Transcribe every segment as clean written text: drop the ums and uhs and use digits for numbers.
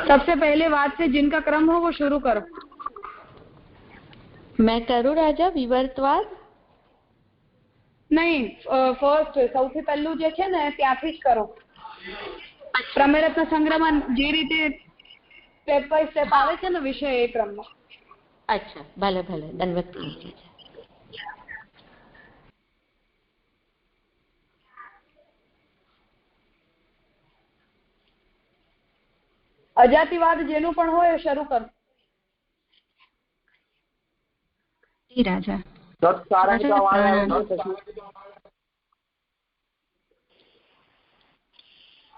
सबसे पहले वाद से जिनका क्रम हो वो शुरू करो। मैं करूँ राजा विवर्तवाद? नहीं, फर्स्ट સૌથી પહેલું જે છે ને ત્યાંથી જ કરો। પ્રમેયરત્ન સંગ્રહમાં જે રીતે સ્ટેપ બાય સ્ટેપ આવે છે ને વિષય એ ક્રમમાં। अच्छा, भले भले, दंडवत प्रणाम। અજાતિવાદ જેનું પણ હોય એ શરૂ કરો। जी राजा।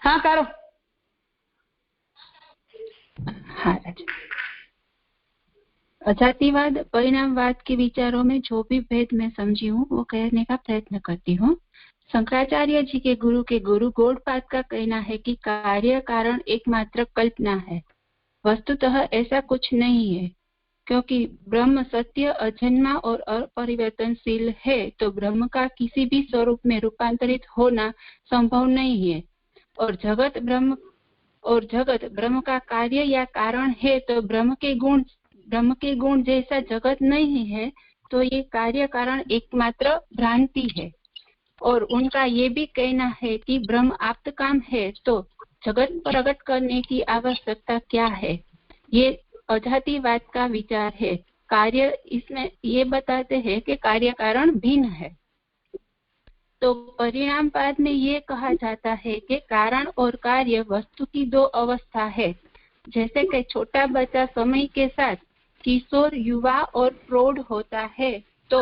हाँ करो। हाँ राजा। अजातिवाद परिणामवाद के विचारों में जो भी भेद मैं समझी हूँ वो कहने का प्रयत्न करती हूँ। शंकराचार्य जी के गुरु गौड़पाद का कहना है कि कार्य कारण एकमात्र कल्पना है, वस्तुतः ऐसा कुछ नहीं है, क्योंकि ब्रह्म सत्य अजन्मा और अपरिवर्तनशील है, तो ब्रह्म का किसी भी स्वरूप में रूपांतरित होना संभव नहीं है। और जगत ब्रह्म का कार्य या कारण है, तो ब्रह्म के गुण जैसा जगत नहीं है, तो ये कार्य कारण एकमात्र भ्रांति है। और उनका ये भी कहना है कि ब्रह्म आप्तकाम है, तो जगत प्रकट करने की आवश्यकता क्या है। ये अजातिवाद का विचार है। कार्य इसमें ये बताते हैं कि कार्य कारण भिन्न है। तो परिणामवाद में ये कहा जाता है कि कारण और कार्य वस्तु की दो अवस्था है। जैसे कि छोटा बच्चा समय के साथ किशोर, युवा और प्रौढ़ होता है, तो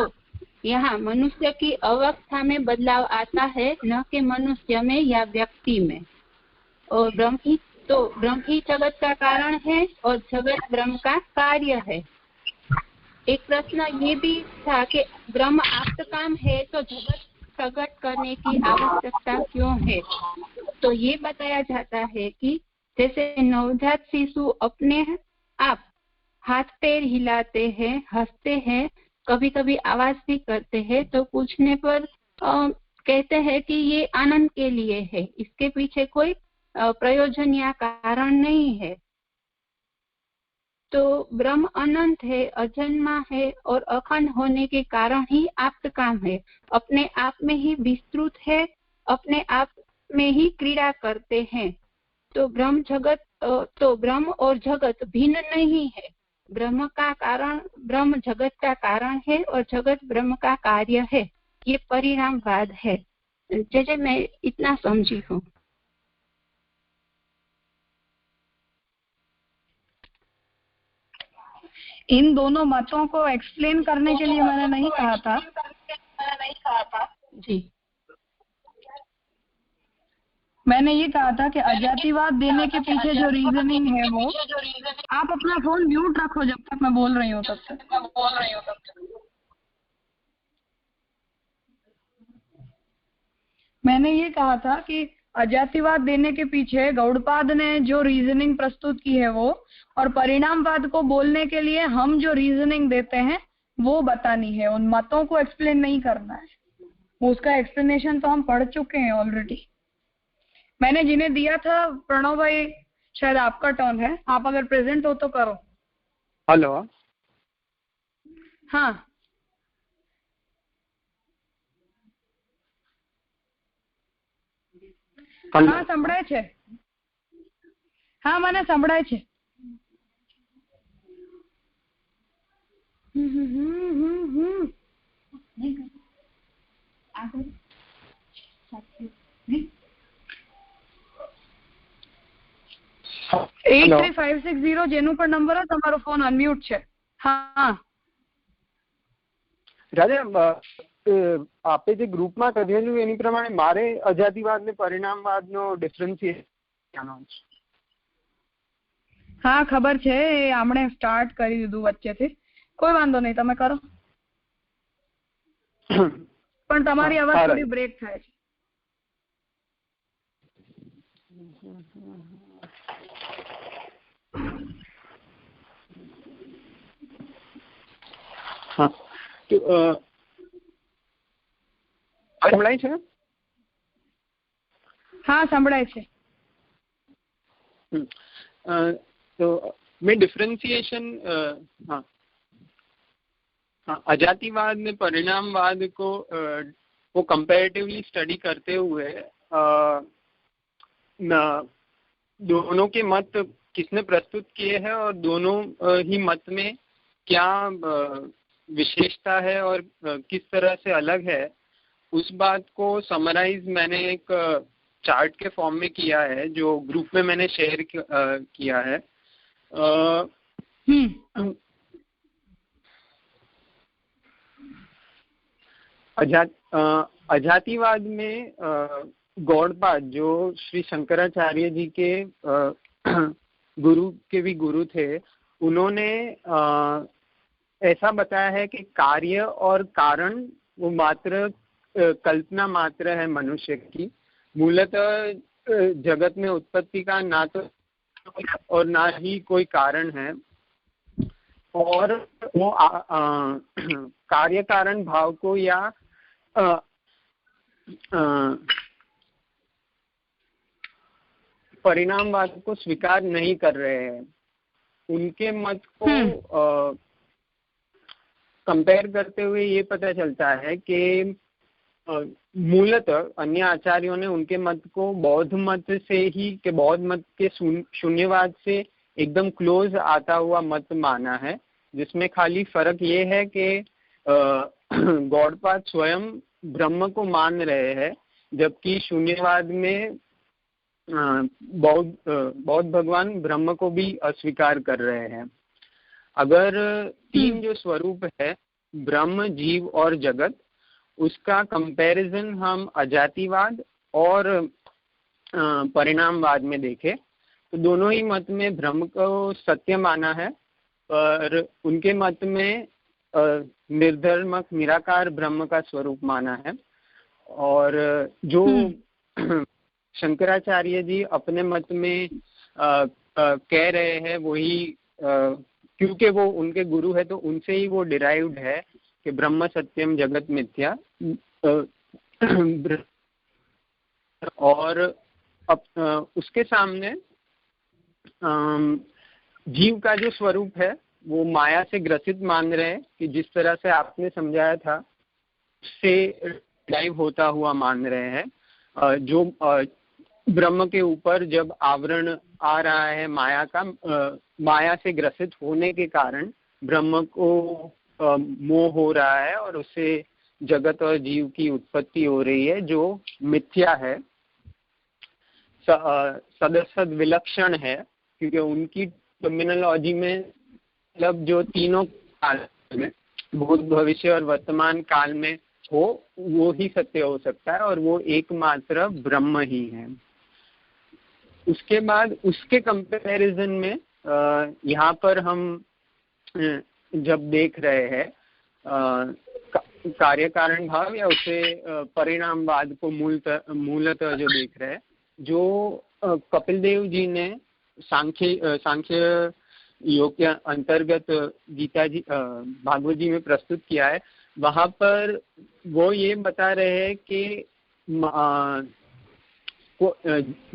यहाँ मनुष्य की अवस्था में बदलाव आता है, न कि मनुष्य में या व्यक्ति में। और ब्रह्म ही जगत का कारण है और जगत ब्रह्म का कार्य है। एक प्रश्न ये भी था कि ब्रह्म आप्तकाम है, तो जगत प्रकट करने की आवश्यकता क्यों है। तो ये बताया जाता है कि जैसे नवजात शिशु अपने आप हाथ पैर हिलाते हैं, हंसते हैं, कभी कभी आवाज भी करते हैं, तो पूछने पर कहते हैं कि ये आनंद के लिए है, इसके पीछे कोई प्रयोजन या कारण नहीं है। तो ब्रह्म अनंत है, अजन्मा है और अखंड होने के कारण ही आप्तकाम है, अपने आप में ही विस्तृत है, अपने आप में ही क्रीड़ा करते हैं। तो ब्रह्म और जगत भिन्न नहीं है। ब्रह्म जगत का कारण है और जगत ब्रह्म का कार्य है। ये परिणामवाद है। जैसे मैं इतना समझी हूँ। इन दोनों मतों को एक्सप्लेन करने के लिए मैंने नहीं कहा था जी। मैंने ये कहा था कि अजातिवाद देने के पीछे जो रीजनिंग है वो, आप अपना फोन म्यूट रखो जब तक मैं बोल रही हूँ तब तक। मैंने ये कहा था कि अजातिवाद देने के पीछे गौड़पाद ने जो रीजनिंग प्रस्तुत की है वो, और परिणामवाद को बोलने के लिए हम जो रीजनिंग देते हैं वो बतानी है, उन मतों को एक्सप्लेन नहीं करना है। उसका एक्सप्लेनेशन तो हम पढ़ चुके हैं ऑलरेडी। मैंने जिन्हें दिया था, प्रणव भाई शायद आपका टर्न है, आप अगर प्रेजेंट हो तो करो। हेलो। हाँ हाँ સંભળાય છે। હા મને સંભળાય છે। એટ 3560 જેનું પણ નંબર હોય તમારો ફોન અનમ્યુટ છે। હા રાજા, આપે જે ગ્રુપમાં કહેલું એની પ્રમાણે મારે અજાતિવાદ ને પરિણામવાદનો ડિફરન્શિએશન છે। હા ખબર છે, આપણે સ્ટાર્ટ કરી દીધું વચ્ચેથી, કોઈ વાંધો નહીં, તમે કરો। પણ તમારી અવાજ થોડી બ્રેક થાય છે। હા તો સંભળાય છે? હા સંભળાય છે। तो मैं डिफरेंशिएशन हाँ हाँ अजातिवाद में परिणामवाद को कंपैरेटिवली स्टडी करते हुए दोनों के मत किसने प्रस्तुत किए हैं और दोनों ही मत में क्या विशेषता है और किस तरह से अलग है, उस बात को समराइज मैंने एक चार्ट के फॉर्म में किया है जो ग्रुप में मैंने शेयर किया है। अजातिवाद में गौड़पाद जो श्री शंकराचार्य जी के गुरु के भी गुरु थे, उन्होंने ऐसा बताया है कि कार्य और कारण वो मात्र कल्पना मात्र है मनुष्य की। मूलतः जगत में उत्पत्ति का ना तो और ना ही कोई कारण है, और वो कार्य कारण भाव को या परिणामवाद को स्वीकार नहीं कर रहे हैं। उनके मत को कंपेयर करते हुए ये पता चलता है कि मूलतः अन्य आचार्यों ने उनके मत को बौद्ध मत से ही के बौद्ध मत के शून्यवाद से एकदम क्लोज आता हुआ मत माना है, जिसमें खाली फर्क ये है कि गौड़पाद स्वयं ब्रह्म को मान रहे हैं, जबकि शून्यवाद में बौद्ध भगवान ब्रह्म को भी अस्वीकार कर रहे हैं। अगर तीन जो स्वरूप है ब्रह्म, जीव और जगत, उसका कंपैरिजन हम अजातिवाद और परिणामवाद में देखें तो दोनों ही मत में ब्रह्म को सत्य माना है, पर उनके मत में निर्धर्मक निराकार ब्रह्म का स्वरूप माना है। और जो शंकराचार्य जी अपने मत में कह रहे हैं वही, क्योंकि वो उनके गुरु है तो उनसे ही वो डिराइव्ड है कि ब्रह्म सत्यम जगत मिथ्या। और उसके सामने जीव का जो स्वरूप है वो माया से ग्रसित मान रहे हैं, कि जिस तरह से आपने समझाया था से डिराइव होता हुआ मान रहे हैं। जो ब्रह्म के ऊपर जब आवरण आ रहा है माया का, माया से ग्रसित होने के कारण ब्रह्म को मोह हो रहा है और उससे जगत और जीव की उत्पत्ति हो रही है जो मिथ्या है, सदसद विलक्षण है, क्योंकि उनकी टर्मिनोलॉजी में मतलब जो तीनों काल में भूत भविष्य और वर्तमान काल में हो वो ही सत्य हो सकता है और वो एकमात्र ब्रह्म ही है। उसके बाद उसके कंपैरिजन में यहाँ पर हम जब देख रहे हैं कार्य कारण भाव या उसे परिणामवाद को मूलतः जो देख रहे हैं, जो कपिल देव जी ने सांख्य योग के अंतर्गत गीता जी भागवत जी में प्रस्तुत किया है, वहां पर वो ये बता रहे हैं कि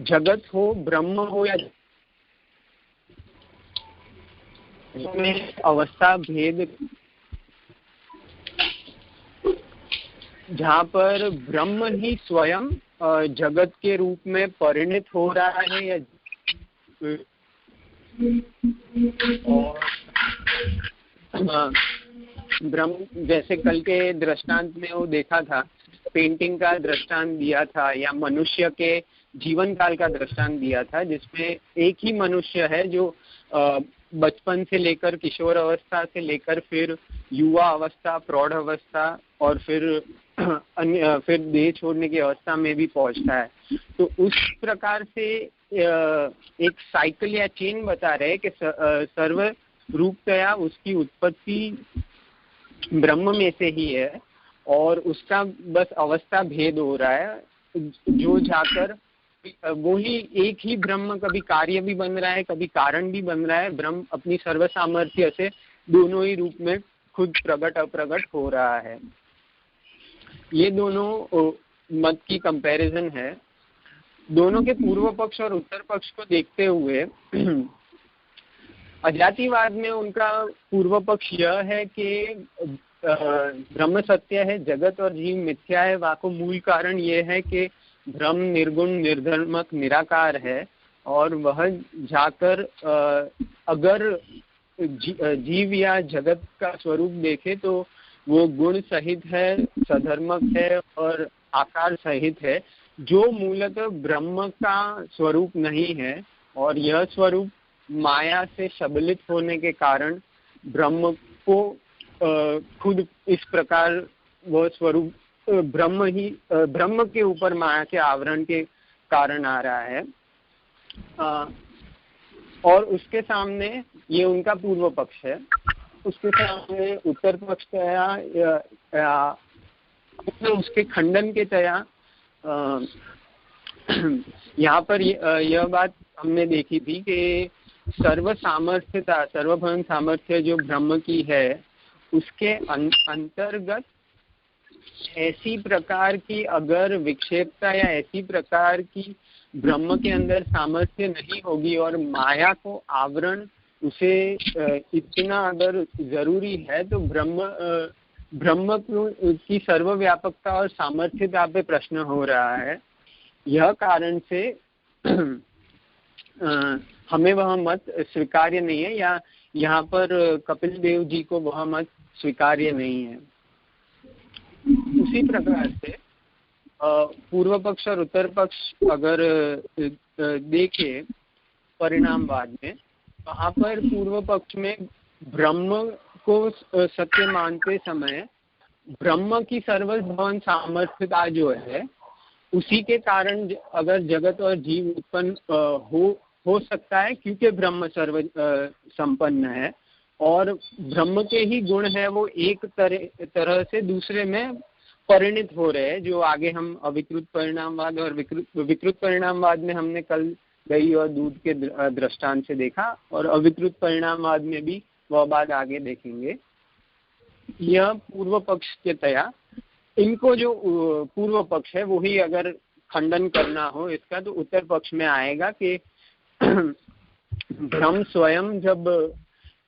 जगत हो ब्रह्म हो या में अवस्था भेद, जहाँ पर ब्रह्म ही स्वयं जगत के रूप में परिणित हो रहा है या ब्रह्म, जैसे कल के दृष्टांत में वो देखा था, पेंटिंग का दृष्टांत दिया था या मनुष्य के जीवन काल का दृष्टांत दिया था, जिसमें एक ही मनुष्य है जो बचपन से लेकर किशोर अवस्था से लेकर फिर युवा अवस्था, प्रौढ़ अवस्था और फिर देह छोड़ने की अवस्था में भी पहुंचता है। तो उस प्रकार से एक साइकिल या चेन बता रहे कि सर्व रूपतया उसकी उत्पत्ति ब्रह्म में से ही है और उसका बस अवस्था भेद हो रहा है, जो जाकर वो ही एक ही ब्रह्म कभी कार्य भी बन रहा है कभी कारण भी बन रहा है। ब्रह्म अपनी सर्व सामर्थ्य से दोनों ही रूप में खुद प्रकट अप्रकट हो रहा है। ये दोनों मत की कंपैरिजन है। दोनों के पूर्व पक्ष और उत्तर पक्ष को देखते हुए अजातिवाद में उनका पूर्व पक्ष यह है कि ब्रह्म सत्य है, जगत और जीव मिथ्या है। वहाँ को मूल कारण ये है कि ब्रह्म निर्गुण निर्धर्मक निराकार है, और वह जाकर अगर जीव या जगत का स्वरूप देखे तो वो गुण सहित है, सधर्मक है और आकार सहित है, जो मूलतः ब्रह्म का स्वरूप नहीं है। और यह स्वरूप माया से शबलित होने के कारण ब्रह्म को खुद इस प्रकार वह स्वरूप ब्रह्म के ऊपर माया के आवरण के कारण आ रहा है। और उसके सामने ये उनका पूर्व पक्ष है, उसके सामने उत्तर पक्ष या उसके खंडन के तया यहाँ पर यह बात हमने देखी थी कि सर्व सामर्थ्यता, सर्वभवन सामर्थ्य जो ब्रह्म की है, उसके अंतर्गत ऐसी प्रकार की अगर विक्षेपता या ऐसी प्रकार की ब्रह्म के अंदर सामर्थ्य नहीं होगी और माया को आवरण उसे इतना अगर जरूरी है, तो ब्रह्म की सर्वव्यापकता और सामर्थ्यता पे प्रश्न हो रहा है। यह कारण से हमें वह मत स्वीकार्य नहीं है, या यहाँ पर कपिल देव जी को वह मत स्वीकार्य नहीं है। उसी प्रकार से पूर्व पक्ष और उत्तर पक्ष अगर देखें परिणामवाद में, वहाँ पर पूर्व पक्ष में ब्रह्म को सत्य मानते समय ब्रह्म की सर्वभवन सामर्थ्यता जो है, उसी के कारण अगर जगत और जीव उत्पन्न हो सकता है, क्योंकि ब्रह्म सर्व संपन्न है और ब्रह्म के ही गुण है, वो एक तरह से दूसरे में परिणित हो रहे हैं, जो आगे हम अविकृत परिणामवाद और विकृत परिणामवाद में हमने कल दही और दूध के दृष्टांत से देखा, और अविकृत परिणामवाद में भी वह बात आगे देखेंगे। यह पूर्व पक्ष के तया इनको जो पूर्व पक्ष है वही अगर खंडन करना हो इसका, तो उत्तर पक्ष में आएगा कि ब्रह्म स्वयं जब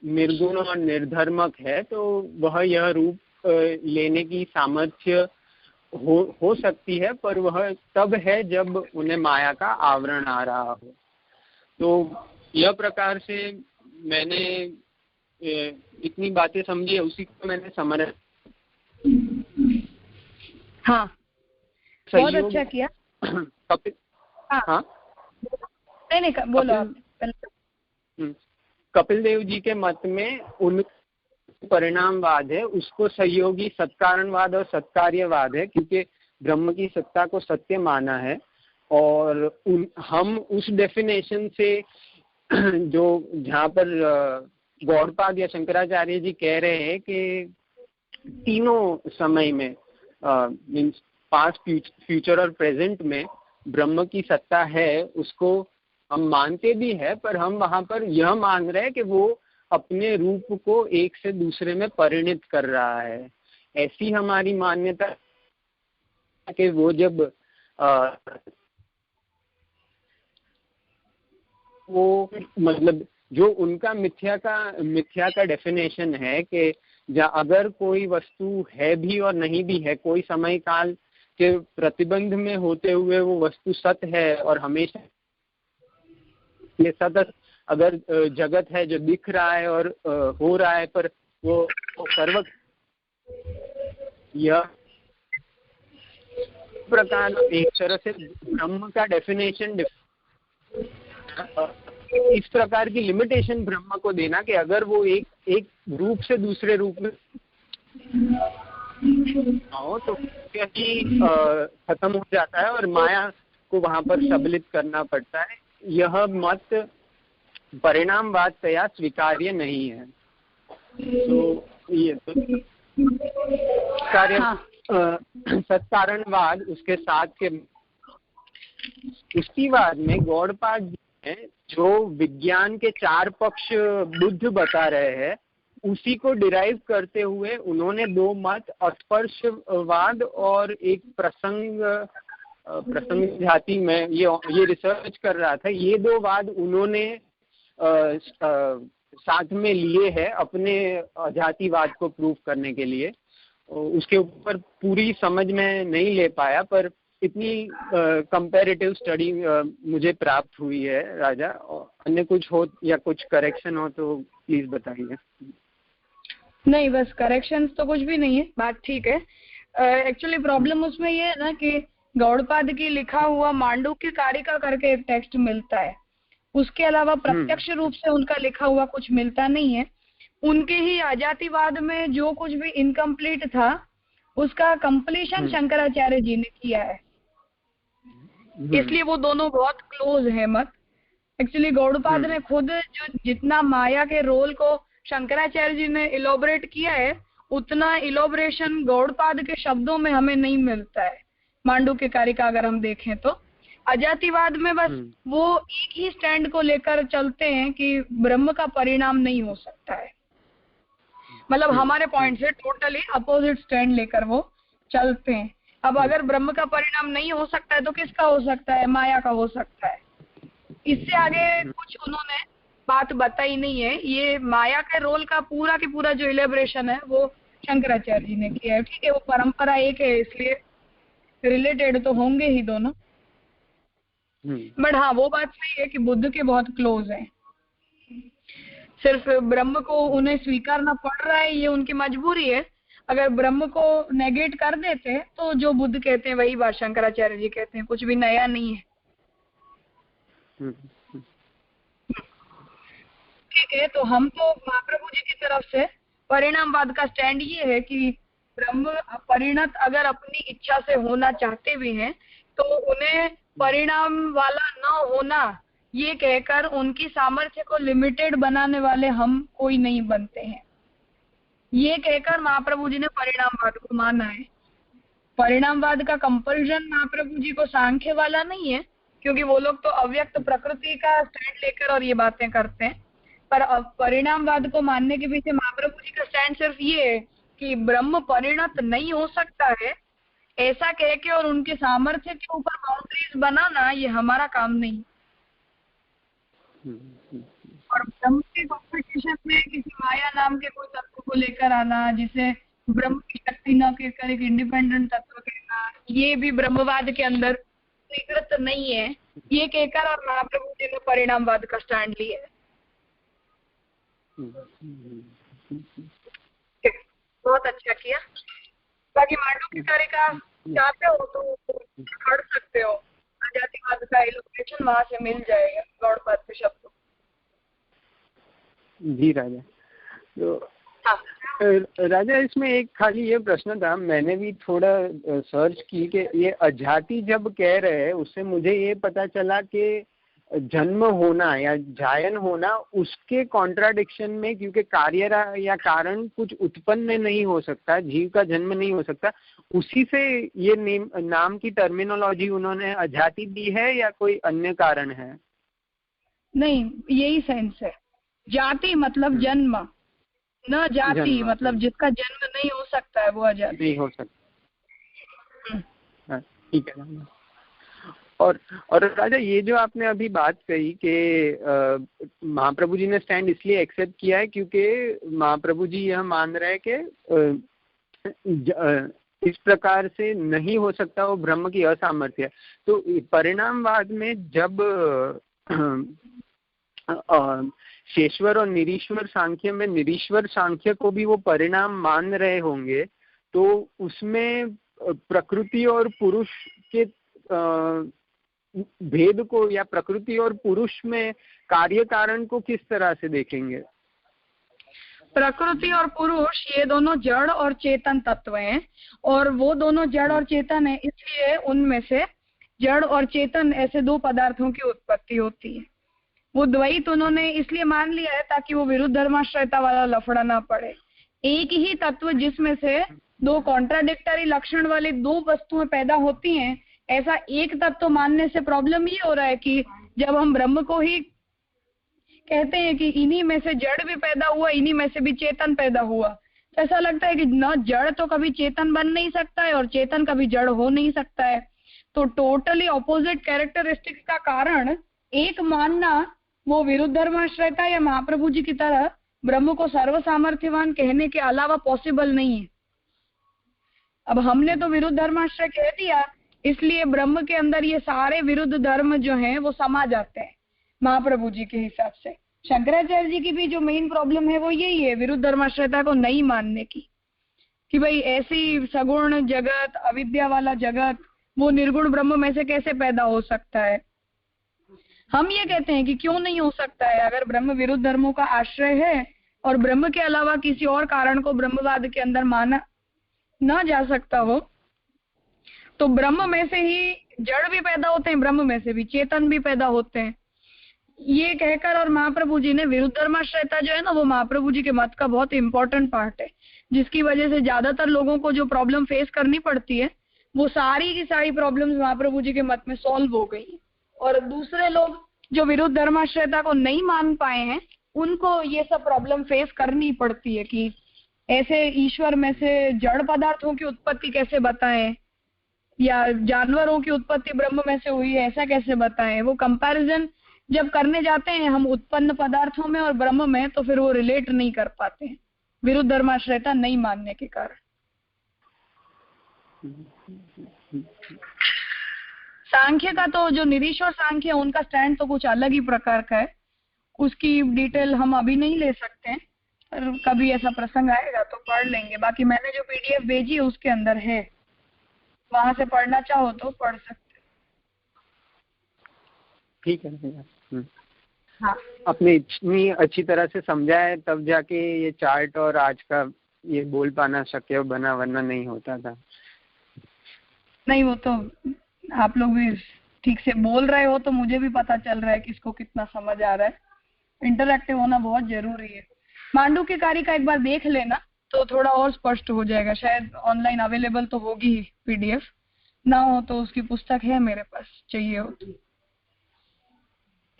निर्गुण और निर्धर्मक है, तो वह यह रूप लेने की सामर्थ्य हो सकती है, पर वह तब है जब उन्हें माया का आवरण आ रहा हो। तो यह प्रकार से मैंने इतनी बातें समझी है, उसी को मैंने समझ। हाँ, बहुत अच्छा किया। हाँ, नहीं बोलो आप। कपिल देव जी के मत में उन परिणामवाद है, उसको सहयोगी सत्कारणवाद और सत्कार्यवाद है, क्योंकि ब्रह्म की सत्ता को सत्य माना है। और हम उस डेफिनेशन से जो जहाँ पर गौड़पाद या शंकराचार्य जी कह रहे हैं कि तीनों समय में मीन्स पास्ट, फ्यूचर और प्रेजेंट में ब्रह्म की सत्ता है, उसको हम मानते भी है, पर हम वहाँ पर यह मान रहे हैं कि वो अपने रूप को एक से दूसरे में परिणित कर रहा है। ऐसी हमारी मान्यता कि वो जब वो मतलब जो उनका मिथ्या का डेफिनेशन है कि अगर कोई वस्तु है भी और नहीं भी है, कोई समय काल के प्रतिबंध में होते हुए वो वस्तु सत्य है, और हमेशा ये सतत अगर जगत है जो दिख रहा है और हो रहा है, पर वो सर्व यह प्रकार एक तरह से ब्रह्म का डेफिनेशन इस प्रकार की लिमिटेशन ब्रह्म को देना कि अगर वो एक रूप से दूसरे रूप में हो तो यही खत्म हो जाता है और माया को वहां पर सम्मिलित करना पड़ता है। यह मत परिणामवाद तया स्वीकार्य नहीं है। तो ये तो कार्य सत्कारणवाद उसके साथ के युक्तिवाद में गौड़पाद है जो विज्ञान के चार पक्ष बुद्ध बता रहे हैं, उसी को डिराइव करते हुए उन्होंने दो मत अस्पर्शवाद और एक प्रसंग जाति में ये रिसर्च कर रहा था, ये दो वाद उन्होंने साथ में लिए हैं अपने अजातिवाद को प्रूव करने के लिए। उसके ऊपर पूरी समझ में नहीं ले पाया, पर इतनी कंपैरेटिव स्टडी मुझे प्राप्त हुई है राजा। अन्य कुछ हो या कुछ करेक्शन हो तो प्लीज बताइए। नहीं, बस करेक्शंस तो कुछ भी नहीं है, बात ठीक है। एक्चुअली प्रॉब्लम उसमें ये है ना कि गौड़पाद की लिखा हुआ मांडुक्य कारिका करके एक टेक्स्ट मिलता है, उसके अलावा प्रत्यक्ष रूप से उनका लिखा हुआ कुछ मिलता नहीं है। उनके ही अजातिवाद में जो कुछ भी इनकम्प्लीट था उसका कंप्लीशन शंकराचार्य जी ने किया है, इसलिए वो दोनों बहुत क्लोज है मत। एक्चुअली गौड़पाद ने खुद जो जितना माया के रोल को शंकराचार्य जी ने इलोबरेट किया है, उतना इलोबरेशन गौड़पाद के शब्दों में हमें नहीं मिलता है मांडुक्य कारिका अगर हम देखें तो। अजातिवाद में बस वो एक ही स्टैंड को लेकर चलते हैं कि ब्रह्म का परिणाम नहीं हो सकता है, मतलब हमारे पॉइंट से टोटली अपोजिट स्टैंड लेकर वो चलते हैं। अब अगर ब्रह्म का परिणाम नहीं हो सकता है तो किसका हो सकता है? माया का हो सकता है। इससे आगे कुछ उन्होंने बात बताई नहीं है। ये माया के रोल का पूरा की पूरा जो इलेबरेशन है वो शंकराचार्य जी ने किया है। ठीक है, वो परंपरा एक है इसलिए रिलेटेड तो होंगे ही दोनों, बट हाँ वो बात सही है कि बुद्ध के बहुत क्लोज हैं। सिर्फ ब्रह्म को उन्हें स्वीकारना पड़ रहा है, ये उनकी मजबूरी है। अगर ब्रह्म को नेगेट कर देते तो जो बुद्ध कहते हैं वही बात शंकराचार्य जी कहते हैं, कुछ भी नया नहीं है। ठीक है, तो हम तो महाप्रभु जी की तरफ से परिणामवाद का स्टैंड ये है कि ब्रह्म परिणत अगर अपनी इच्छा से होना चाहते भी हैं तो उन्हें परिणाम वाला न होना ये कहकर उनकी सामर्थ्य को लिमिटेड बनाने वाले हम कोई नहीं बनते हैं, ये कहकर महाप्रभु जी ने परिणामवाद को माना है। परिणामवाद का कंपल्जन महाप्रभु जी को सांख्य वाला नहीं है, क्योंकि वो लोग तो अव्यक्त प्रकृति का स्टैंड लेकर और ये बातें करते हैं। पर परिणामवाद को मानने के पीछे महाप्रभु जी का स्टैंड सिर्फ ये है कि ब्रह्म परिणत नहीं हो सकता है, ऐसा कह के और उनके सामर्थ्य के ऊपर बाउंड्रीज बनाना ये हमारा काम नहीं। और ब्रह्म के कॉम्पिटिशन में किसी माया नाम के कोई तत्व को लेकर आना, जिसे ब्रह्म की शक्ति न कहकर एक इंडिपेंडेंट तत्व कहना, ये भी ब्रह्मवाद के अंदर स्वीकृत नहीं है, ये कहकर और महाप्रभु जी ने परिणामवाद का स्टैंड लिया है। बहुत अच्छा किया। बाकी मांडुक्य कारिका चाहते हो तो पढ़ सकते हो, अजातिवाद का इलस्ट्रेशन वहां से मिल जाएगा गौड़पाद के शब्दों। जी राजा। तो राजा इसमें एक खाली ये प्रश्न था, मैंने भी थोड़ा सर्च की कि ये अजाति जब कह रहे हैं उससे मुझे ये पता चला कि जन्म होना या जायन होना उसके कॉन्ट्राडिक्शन में, क्योंकि कार्य या कारण कुछ उत्पन्न नहीं हो सकता, जीव का जन्म नहीं हो सकता, उसी से ये नाम की टर्मिनोलॉजी उन्होंने अजाति दी है या कोई अन्य कारण है? नहीं, यही सेंस है। जाति मतलब जन्म, न जाति मतलब जिसका जन्म नहीं हो सकता है वो अजाति नहीं हो सकता। ठीक है। और राजा ये जो आपने अभी बात कही कि महाप्रभु जी ने स्टैंड इसलिए एक्सेप्ट किया है क्योंकि महाप्रभु जी यह मान रहे हैं कि इस प्रकार से नहीं हो सकता, वो ब्रह्म की असामर्थ्य है। तो परिणामवाद में जब शेश्वर और निरीश्वर सांख्य में निरीश्वर सांख्य को भी वो परिणाम मान रहे होंगे, तो उसमें प्रकृति और पुरुष के भेद को या प्रकृति और पुरुष में कार्य कारण को किस तरह से देखेंगे? प्रकृति और पुरुष ये दोनों जड़ और चेतन तत्व हैं, और वो दोनों जड़ और चेतन है, इसलिए उनमें से जड़ और चेतन ऐसे दो पदार्थों की उत्पत्ति होती है। वो द्वैत उन्होंने इसलिए मान लिया है ताकि वो विरुद्ध धर्माश्रयता वाला लफड़ा ना पड़े। एक ही तत्व जिसमें से दो कॉन्ट्राडिक्टरी लक्षण वाली दो वस्तुएं पैदा होती हैं, ऐसा एक तत्व मानने से प्रॉब्लम ये हो रहा है कि जब हम ब्रह्म को ही कहते हैं कि इन्हीं में से जड़ भी पैदा हुआ, इन्हीं में से भी चेतन पैदा हुआ, तो ऐसा लगता है कि न जड़ तो कभी चेतन बन नहीं सकता है और चेतन कभी जड़ हो नहीं सकता है। तो टोटली ऑपोजिट कैरेक्टरिस्टिक्स का कारण एक मानना वो विरुद्ध धर्माश्रयता या महाप्रभु जी की तरह ब्रह्म को सर्व सामर्थ्यवान कहने के अलावा पॉसिबल नहीं है। अब हमने तो विरुद्ध धर्माश्रय कह दिया, इसलिए ब्रह्म के अंदर ये सारे विरुद्ध धर्म जो हैं वो समा जाते हैं महाप्रभु जी के हिसाब से। शंकराचार्य जी की भी जो मेन प्रॉब्लम है वो यही है, विरुद्ध धर्माश्रयता को नहीं मानने की, कि भाई ऐसी सगुण जगत, अविद्या वाला जगत, वो निर्गुण ब्रह्म में से कैसे पैदा हो सकता है। हम ये कहते हैं कि क्यों नहीं हो सकता है, अगर ब्रह्म विरुद्ध धर्मों का आश्रय है और ब्रह्म के अलावा किसी और कारण को ब्रह्मवाद के अंदर माना ना जा सकता हो, तो ब्रह्म में से ही जड़ भी पैदा होते हैं, ब्रह्म में से भी चेतन भी पैदा होते हैं, ये कहकर। और महाप्रभु जी ने विरुद्ध धर्माश्रयता जो है ना, वो महाप्रभु जी के मत का बहुत इंपॉर्टेंट पार्ट है, जिसकी वजह से ज्यादातर लोगों को जो प्रॉब्लम फेस करनी पड़ती है वो सारी की सारी प्रॉब्लम्स महाप्रभु जी के मत में सॉल्व हो गई। और दूसरे लोग जो विरुद्ध धर्माश्रयता को नहीं मान पाए हैं, उनको ये सब प्रॉब्लम फेस करनी पड़ती है कि ऐसे ईश्वर में से जड़ पदार्थों की उत्पत्ति कैसे बताएं, या जानवरों की उत्पत्ति ब्रह्म में से हुई है ऐसा कैसे बताएं। वो कंपैरिजन जब करने जाते हैं हम उत्पन्न पदार्थों में और ब्रह्म में, तो फिर वो रिलेट नहीं कर पाते हैं विरुद्ध धर्माश्रयता नहीं मानने के कारण। सांख्य का तो जो निरीश्वर सांख्य है, उनका स्टैंड तो कुछ अलग ही प्रकार का है, उसकी डिटेल हम अभी नहीं ले सकते हैं, पर कभी ऐसा प्रसंग आएगा तो पढ़ लेंगे। बाकी मैंने जो पीडीएफ भेजी है उसके अंदर है, वहां से पढ़ना चाहो तो पढ़ सकते। ठीक है। हाँ, आपने इतनी अच्छी तरह से समझा है, तब जाके ये चार्ट और आज का ये बोल पाना शक्य बना, वरना नहीं होता था। नहीं, वो तो आप लोग भी ठीक से बोल रहे हो तो मुझे भी पता चल रहा है किसको कितना समझ आ रहा है। इंटरैक्टिव होना बहुत जरूरी है। मांडू की कार्य का एक बार देख लेना तो थोड़ा और स्पष्ट हो जाएगा। शायद ऑनलाइन अवेलेबल तो होगी ही, पीडीएफ ना हो तो उसकी पुस्तक है मेरे पास, चाहिए हो तो।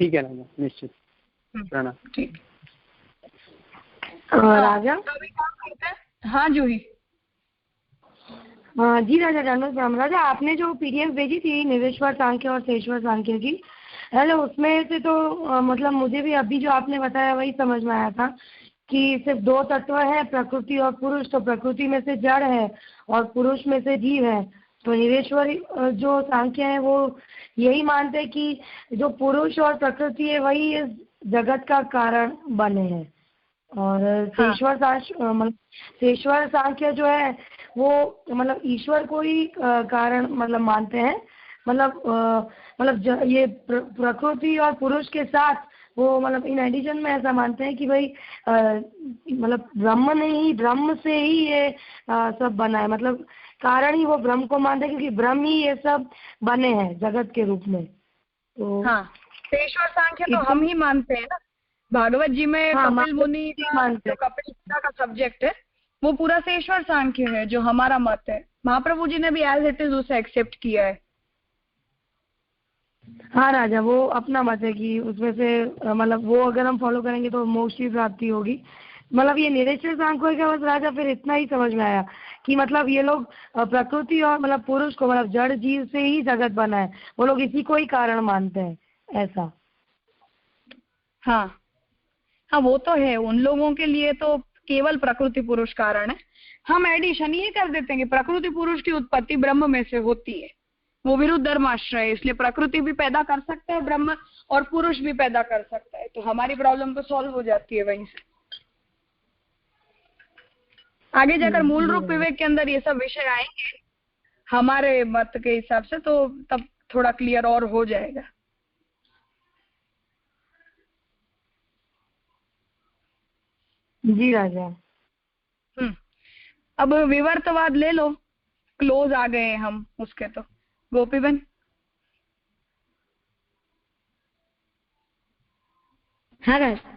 ठीक है राजा, निश्चित। प्रणाम। ठीक। राजा, अभी काम करते हैं। हाँ जूही। जी राजा, धन्यवाद। राजा, आपने जो पीडीएफ भेजी थी निरेश्वर सांख्य और शेश्वर सांख्य की, हेलो, उसमें से तो मतलब मुझे भी अभी जो आपने बताया वही समझ में आया था कि सिर्फ दो तत्व है, प्रकृति और पुरुष। तो प्रकृति में से जड़ है और पुरुष में से जीव है। तो निरेश्वर जो सांख्य है वो यही मानते हैं कि जो पुरुष और प्रकृति है वही इस जगत का कारण बने हैं। और शेश्वर सांख्य जो है वो मतलब ईश्वर को ही कारण मतलब मानते हैं। मतलब ये प्रकृति और पुरुष के साथ वो मतलब इन एडिशन में ऐसा मानते हैं कि भाई मतलब ब्रह्म से ही ये सब बना है। मतलब कारण ही वो ब्रह्म को मानते हैं, क्योंकि ब्रह्म ही ये सब बने हैं जगत के रूप में। तो हाँ, शेश्वर सांख्य तो हम ही मानते हैं ना। भागवत जी में कपिल मुनि जो कपिल गीता का सब्जेक्ट है वो पूरा शेश्वर सांख्य है, जो हमारा मत है। महाप्रभु जी ने भी एज इट इज उसे एक्सेप्ट किया है। हाँ राजा, वो अपना मत है कि उसमें से मतलब वो अगर हम फॉलो करेंगे तो मोक्ष की प्राप्ति होगी। मतलब ये निरेश्वर सांख्य का बस राजा फिर इतना ही समझ में आया कि मतलब ये लोग प्रकृति और मतलब पुरुष को मतलब जड़ जीव से ही जगत बना है, वो लोग इसी को ही कारण मानते हैं, ऐसा। हाँ हाँ, वो तो है। उन लोगों के लिए तो केवल प्रकृति पुरुष कारण है। हम एडिशन ये कर देते हैं कि प्रकृति पुरुष की उत्पत्ति ब्रह्म में से होती है, वो विरुद्ध धर्माश्रय है, इसलिए प्रकृति भी पैदा कर सकता है ब्रह्म और पुरुष भी पैदा कर सकता है। तो हमारी प्रॉब्लम तो सॉल्व हो जाती है वहीं से। आगे जाकर मूल रूप विवेक के अंदर ये सब विषय आएंगे हमारे मत के हिसाब से, तो तब थोड़ा क्लियर और हो जाएगा। जी राजा। अब विवर्तवाद ले लो, क्लोज आ गए हम उसके। तो गोपीबन। हाँ राजा,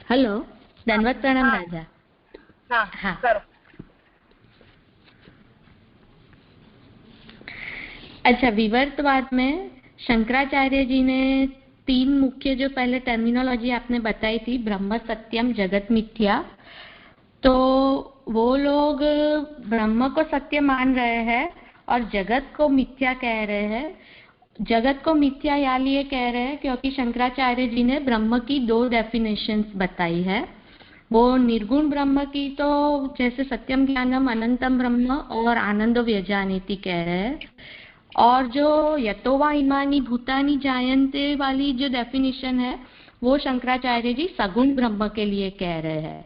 हेलो, धन्यवाद, प्रणाम राजा। हाँ करो। अच्छा, विवर्तवाद में शंकराचार्य जी ने तीन मुख्य जो पहले टर्मिनोलॉजी आपने बताई थी, ब्रह्म सत्यम जगत मिथ्या, तो वो लोग ब्रह्म को सत्य मान रहे हैं और जगत को मिथ्या कह रहे हैं। जगत को मिथ्या या लिए कह रहे हैं क्योंकि शंकराचार्य जी ने ब्रह्म की 2 डेफिनेशंस बताई है। वो निर्गुण ब्रह्म की तो जैसे सत्यम ज्ञानम अनंतम ब्रह्म और आनंदो व्यजानीति कह रहे हैं, और जो यतो वा इमानि भूतानि जायन्ते वाली जो डेफिनेशन है वो शंकराचार्य जी सगुण ब्रह्म के लिए कह रहे हैं।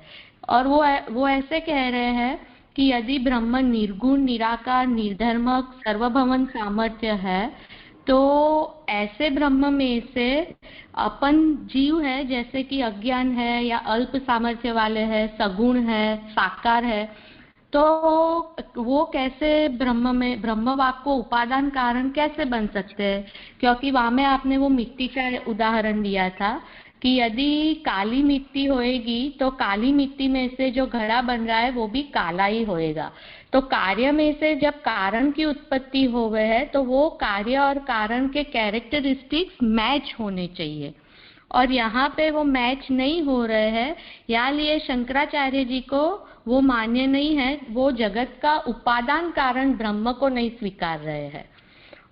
और वो ऐसे कह रहे हैं कि यदि ब्रह्म निर्गुण, निराकार, निर्धर्मक, सर्वभवन सामर्थ्य है तो ऐसे ब्रह्म में से अपन जीव है जैसे कि अज्ञान है या अल्प सामर्थ्य वाले है, सगुण है, साकार है, तो वो कैसे ब्रह्म में ब्रह्मवाक को उपादान कारण कैसे बन सकते हैं? क्योंकि वहां में आपने वो मिट्टी का उदाहरण दिया था कि यदि काली मिट्टी होएगी तो काली मिट्टी में से जो घड़ा बन रहा है वो भी काला ही होएगा। तो कार्य में से जब कारण की उत्पत्ति हो गए है तो वो कार्य और कारण के कैरेक्टरिस्टिक्स मैच होने चाहिए, और यहाँ पे वो मैच नहीं हो रहे हैं, या लिए शंकराचार्य जी को वो मान्य नहीं है, वो जगत का उपादान कारण ब्रह्म को नहीं स्वीकार रहे हैं।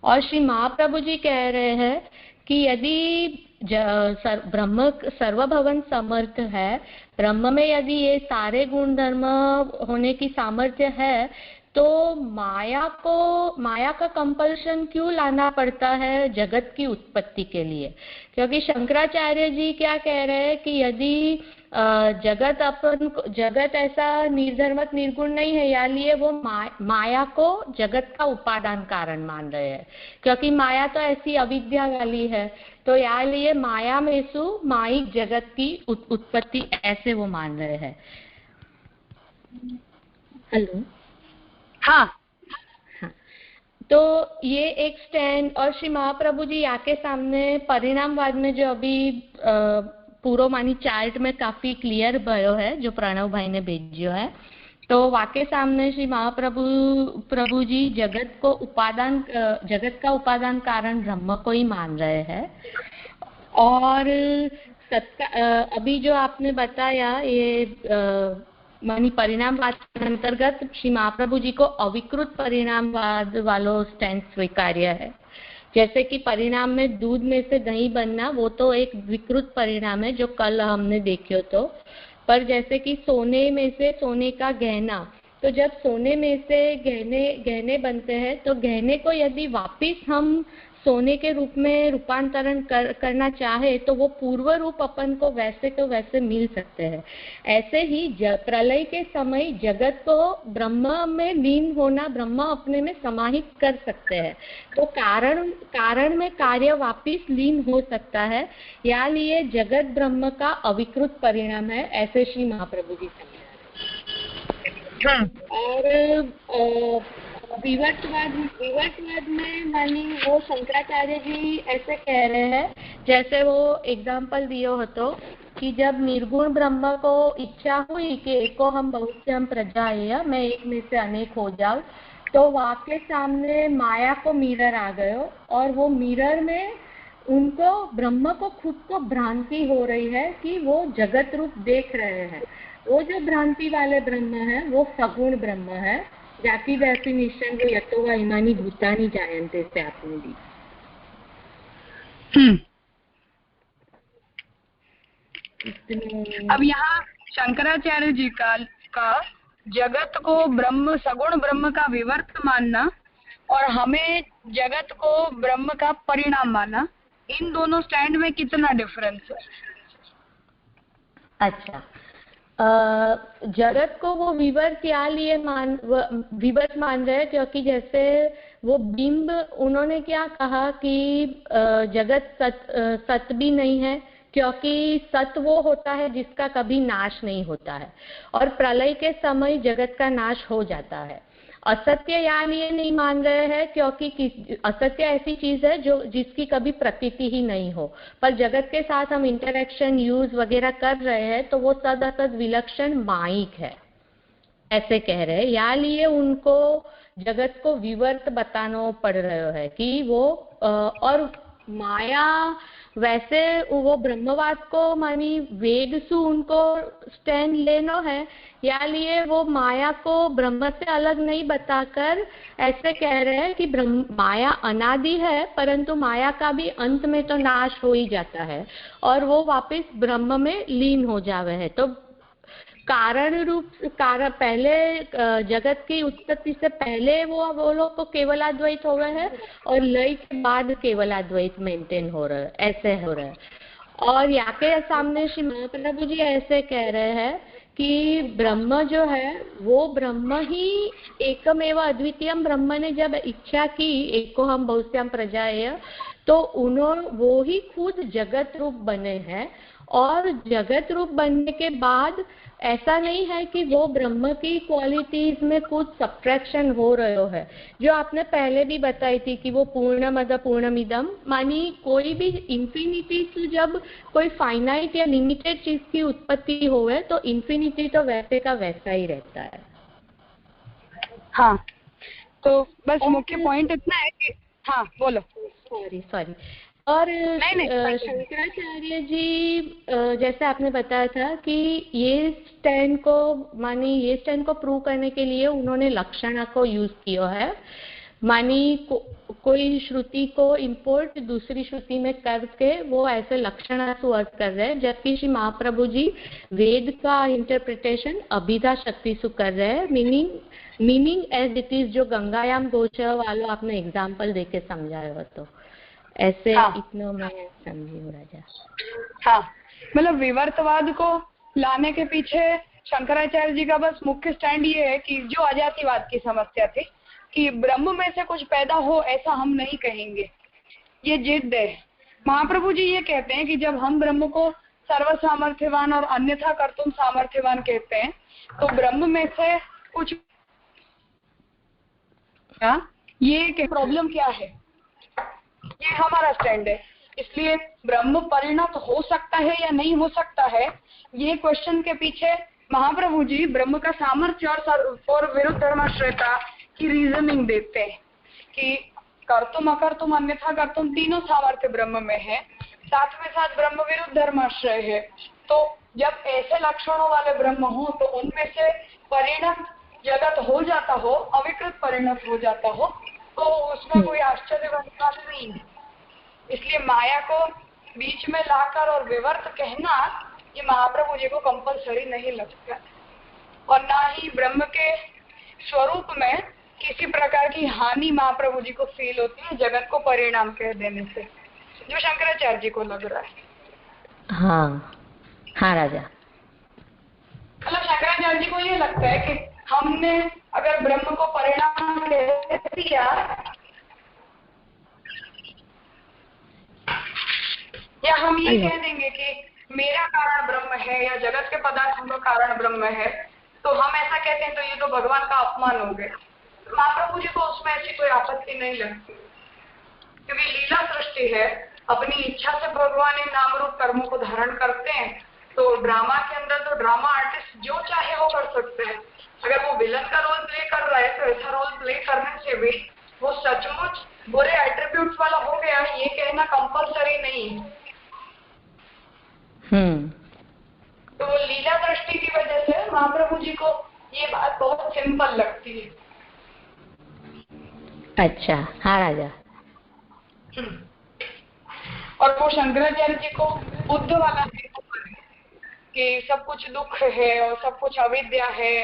और श्री महाप्रभु जी कह रहे हैं कि यदि ब्रह्म सर्वभवन समर्थ है, ब्रह्म में यदि ये सारे गुण धर्म होने की सामर्थ्य है तो माया का कंपल्शन क्यों लाना पड़ता है जगत की उत्पत्ति के लिए? क्योंकि शंकराचार्य जी क्या कह रहे हैं कि यदि जगत ऐसा निर्धर्मक निर्गुण नहीं है, या लिए वो माया को जगत का उपादान कारण मान रहे हैं, क्योंकि माया तो ऐसी अविद्या वाली है, तो या लिए माया में सु माइक जगत की उत्पत्ति ऐसे वो मान रहे हैं। हेलो, हाँ, तो ये एक स्टैंड। और श्री महाप्रभु जी आके सामने परिणामवाद में जो अभी पूर्वमानी चार्ट में काफी क्लियर भयो है जो प्रणव भाई ने भेजो है, तो वाके सामने श्री महाप्रभु जी जगत का उपादान कारण ब्रह्म को ही मान रहे हैं। और अभी जो आपने बताया ये मानी परिणामवाद के अंतर्गत श्री महाप्रभु जी को अविकृत परिणामवाद वालों स्टैंड स्वीकार्य है। जैसे कि परिणाम में दूध में से दही बनना वो तो एक विकृत परिणाम है जो कल हमने देखियो तो, पर जैसे कि सोने में से सोने का गहना, तो जब सोने में से गहने बनते हैं तो गहने को यदि वापिस हम सोने के रूप में रूपांतरण करना चाहे तो वो पूर्व रूप अपन को वैसे को वैसे मिल सकते हैं। ऐसे ही प्रलय के समय जगत को ब्रह्म में लीन होना, ब्रह्म अपने में समाहित कर सकते हैं, तो कारण में कार्य वापिस लीन हो सकता है, या लिए जगत ब्रह्म का अविकृत परिणाम है, ऐसे श्री महाप्रभु जी समझा। और विवर्तवाद में मानी वो शंकराचार्य जी ऐसे कह रहे हैं, जैसे वो एग्जाम्पल दियो हतो कि जब निर्गुण ब्रह्म को इच्छा हुई कि एको हम बहुत से हम प्रजा है, मैं एक में से अनेक हो जाऊं, तो वहाँ के सामने माया को मिरर आ गयो, और वो मिरर में उनको ब्रह्म को खुद को भ्रांति हो रही है कि वो जगत रूप देख रहे हैं। वो जो भ्रांति वाले ब्रह्म है वो सगुण ब्रह्म है, जाति डेफिनेशन जो यतो वा इमानि भूतानि जायन्ते से आपने दी। अब यहाँ शंकराचार्य जी का जगत को ब्रह्म सगुण ब्रह्म का विवर्त मानना और हमें जगत को ब्रह्म का परिणाम मानना, इन दोनों स्टैंड में कितना डिफरेंस है? अच्छा, जगत को वो विवर्त या लिए विवर्त मान रहे हैं, क्योंकि जैसे वो बिंब उन्होंने क्या कहा कि जगत सत भी नहीं है, क्योंकि सत वो होता है जिसका कभी नाश नहीं होता है, और प्रलय के समय जगत का नाश हो जाता है। असत्य या लिए नहीं मान रहे हैं, क्योंकि असत्य ऐसी चीज है जो जिसकी कभी प्रतीति ही नहीं हो, पर जगत के साथ हम इंटरेक्शन यूज वगैरह कर रहे हैं तो वो सद असद विलक्षण माइक है, ऐसे कह रहे हैं। या लिए उनको जगत को विवर्त बताना पड़ रहा है कि वो और माया वैसे वो ब्रह्मवाद को मानी वेद से उनको स्टैंड लेना है, या लिए वो माया को ब्रह्म से अलग नहीं बताकर ऐसे कह रहे हैं कि माया अनादि है, परंतु माया का भी अंत में तो नाश हो ही जाता है और वो वापस ब्रह्म में लीन हो जावे है। तो कारण पहले जगत की उत्पत्ति से पहले वो लोग को केवलाद्वैत हो रहे हैं और लय के बाद केवलाद्वैत मेंटेन हो रहा है, ऐसे हो रहा है। और यहाँ के सामने श्री महाप्रभु जी ऐसे कह रहे हैं कि ब्रह्म जो है वो ब्रह्म ही एकमेव अद्वितीयम, ब्रह्म ने जब इच्छा की एको हम बहुश्याम प्रजाएय, तो वो ही खुद जगत रूप बने हैं। और जगत रूप बनने के बाद ऐसा नहीं है कि वो ब्रह्म की क्वालिटीज में कुछ सब्ट्रैक्शन हो रहा है, जो आपने पहले भी बताई थी कि वो पूर्णमद पूर्णमिदम, मानी कोई भी इंफिनिटी से जब कोई फाइनाइट या लिमिटेड चीज की उत्पत्ति होवे तो इंफिनिटी तो वैसे का वैसा ही रहता है। हाँ, तो बस मुख्य पॉइंट इतना है कि हाँ बोलो। सॉरी और शंकराचार्य जी जैसे आपने बताया था कि ये स्टैंड को प्रूव करने के लिए उन्होंने लक्षणा को यूज किया है, मानी कोई श्रुति को इंपोर्ट दूसरी श्रुति में करके वो ऐसे लक्षणा से अर्थ कर रहे हैं, जबकि श्री महाप्रभु जी वेद का इंटरप्रिटेशन अभिधा शक्ति से कर रहे हैं, मीनिंग एज इट इज, जो गंगायाम गोचर वालों आपने एग्जाम्पल देके समझाया हो, तो ऐसे हाँ। इतना मैं समझी हूँ राजा। हाँ, मतलब विवर्तवाद को लाने के पीछे शंकराचार्य जी का बस मुख्य स्टैंड ये है कि जो अजातिवाद की समस्या थी कि ब्रह्म में से कुछ पैदा हो, ऐसा हम नहीं कहेंगे, ये जिद है। महाप्रभु जी ये कहते हैं कि जब हम ब्रह्म को सर्व सामर्थ्यवान और अन्यथा कर्तुम सामर्थ्यवान कहते हैं, तो ब्रह्म में से कुछ ये प्रॉब्लम क्या है, ये हमारा स्टैंड है। इसलिए ब्रह्म परिणत हो सकता है या नहीं हो सकता है, ये क्वेश्चन के पीछे महाप्रभु जी ब्रह्म का सामर्थ्य और विरुद्ध धर्माश्रयता की रीजनिंग देते हैं कि कर्तुम अकर्तुम अन्यथा कर्तुम तीनों सामर्थ्य ब्रह्म में है, साथ में साथ ब्रह्म विरुद्ध धर्माश्रय है। तो जब ऐसे लक्षणों वाले ब्रह्म हो तो उनमें से परिणत जगत हो जाता हो, अविकृत परिणत हो जाता हो, तो उसमें कोई आश्चर्य वाली बात नहीं है। इसलिए माया को बीच में लाकर और विवर्त कहना ये महाप्रभु जी को कंपलसरी नहीं लगता, और ना ही ब्रह्म के स्वरूप में किसी प्रकार की हानि महाप्रभु जी को फील होती है जगत को परिणाम कह देने से, जो शंकराचार्य जी को लग रहा है। हाँ हाँ राजा, मतलब शंकराचार्य जी को ये लगता है कि हमने अगर ब्रह्म को परिणाम कह दिया या हम ये कह देंगे कि मेरा कारण ब्रह्म है या जगत के पदार्थों का कारण ब्रह्म है, तो हम ऐसा कहते हैं तो ये तो भगवान का अपमान हो गया। महाप्रभु जी को उसमें ऐसी कोई आपत्ति नहीं लगती, क्योंकि लीला सृष्टि है, अपनी इच्छा से भगवान इन नाम रूप कर्मों को धारण करते हैं। तो ड्रामा के अंदर तो ड्रामा आर्टिस्ट जो चाहे वो कर सकते हैं। अगर वो विलन का रोल प्ले कर रहा है तो ऐसा रोल प्ले करने से भी वो सचमुच बुरे एट्रीब्यूट्स वाला हो गया, ये कहना कंपलसरी नहीं है। तो लीला दृष्टि की वजह से महाप्रभु जी को ये बात बहुत सिंपल लगती है। अच्छा, हाँ राजा। और वो शंकराचार्य जी को बुद्ध वाला कि सब कुछ दुख है और सब कुछ अविद्या है,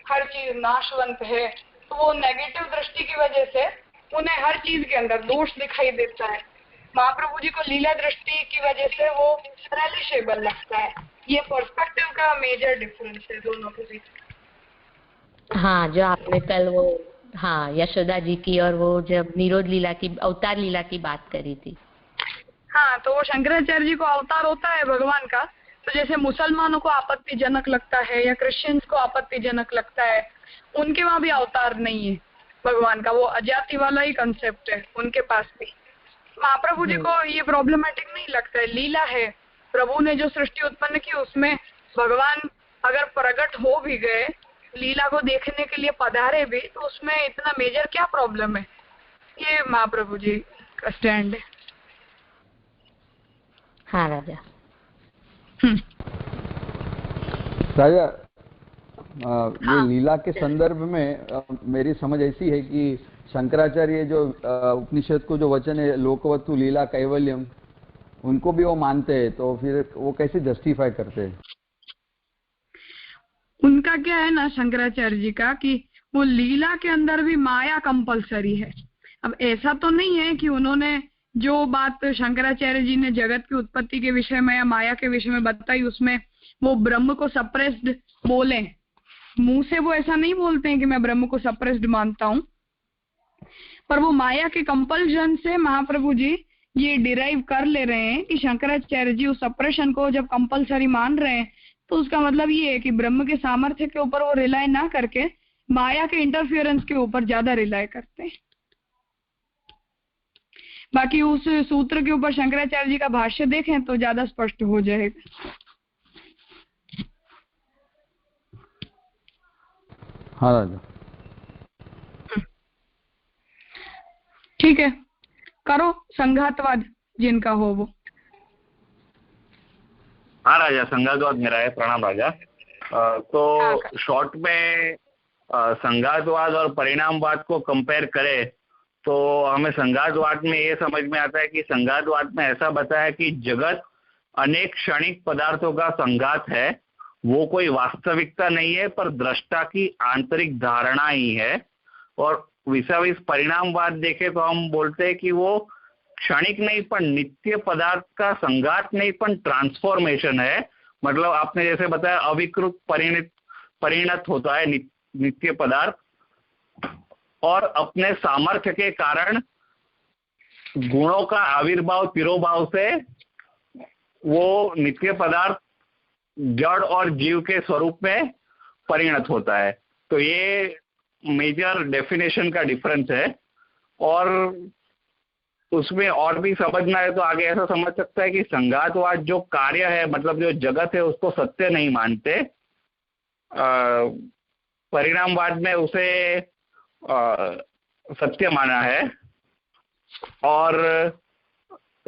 हर चीज नाशवंत है, तो वो नेगेटिव दृष्टि की वजह से उन्हें हर चीज के अंदर दोष दिखाई देता है। महाप्रभु जी को लीला दृष्टि की वजह से वो रिलेशेबल लगता है। ये पर्सपेक्टिव का मेजर डिफरेंस है दोनों के बीच। हाँ, जो आपने कल वो हाँ यशोदा जी की और वो जब निरोध लीला की, अवतार लीला की बात करी थी। हाँ, तो वो शंकराचार्य जी को अवतार होता है भगवान का, तो जैसे मुसलमानों को आपत्तिजनक लगता है या क्रिश्चियंस को आपत्तिजनक लगता है, उनके वहां भी अवतार नहीं है भगवान का, वो अजाति वाला ही कंसेप्ट है उनके पास भी। महाप्रभु जी को ये प्रॉब्लमेटिक नहीं लगता है, लीला है, प्रभु ने जो सृष्टि उत्पन्न की उसमें भगवान अगर प्रकट हो भी गए, लीला को देखने के लिए पधारे भी, तो उसमें इतना मेजर क्या प्रॉब्लम है। ये महाप्रभु जी का स्टैंड है। हाँ राजा। राजा ये लीला के संदर्भ में मेरी समझ ऐसी है कि शंकराचार्य जो उपनिषद को जो वचन है लोकवत्तु लीला कैवल्यम, उनको भी वो मानते हैं, तो फिर वो कैसे जस्टिफाई करते हैं? उनका क्या है ना शंकराचार्य जी का कि वो लीला के अंदर भी माया कंपलसरी है। अब ऐसा तो नहीं है कि उन्होंने जो बात शंकराचार्य जी ने जगत की उत्पत्ति के विषय में या माया के विषय में बताई उसमें वो ब्रह्म को सप्रेस्ड बोले, मुंह से वो ऐसा नहीं बोलते हैं कि मैं ब्रह्म को सप्रेस्ड मानता हूं, पर वो माया के कंपल्जन से महाप्रभु जी ये डिराइव कर ले रहे हैं कि शंकराचार्य जी उस सप्रेशन को जब कंपलसरी मान रहे हैं तो उसका मतलब ये है कि ब्रह्म के सामर्थ्य के ऊपर वो रिलाय ना करके माया के इंटरफियरेंस के ऊपर ज्यादा रिलाय करते हैं। बाकी उस सूत्र के ऊपर शंकराचार्य जी का भाष्य देखें तो ज्यादा स्पष्ट हो जाएगा। हाँ राजा, ठीक है, करो संघातवाद जिनका हो वो। हाँ राजा, संघातवाद मेरा है। प्रणाम राजा। तो शॉर्ट में संघातवाद और परिणामवाद को कंपेयर करें तो हमें संघातवाद में ये समझ में आता है कि संघातवाद में ऐसा बताया कि जगत अनेक क्षणिक पदार्थों का संघात है, वो कोई वास्तविकता नहीं है पर दृष्टा की आंतरिक धारणा ही है। और विसाविस परिणामवाद देखे तो हम बोलते हैं कि वो क्षणिक नहीं पर नित्य पदार्थ का संघात नहीं पर ट्रांसफॉर्मेशन है। मतलब आपने जैसे बताया अविकृत परिणत होता है नित्य पदार्थ, और अपने सामर्थ्य के कारण गुणों का आविर्भाव तिरोभाव से वो नित्य पदार्थ जड़ और जीव के स्वरूप में परिणत होता है। तो ये मेजर डेफिनेशन का डिफरेंस है। और उसमें और भी समझना है तो आगे ऐसा समझ सकता है कि संघातवाद जो कार्य है, मतलब जो जगत है, उसको सत्य नहीं मानते। परिणामवाद में उसे सत्य माना है। और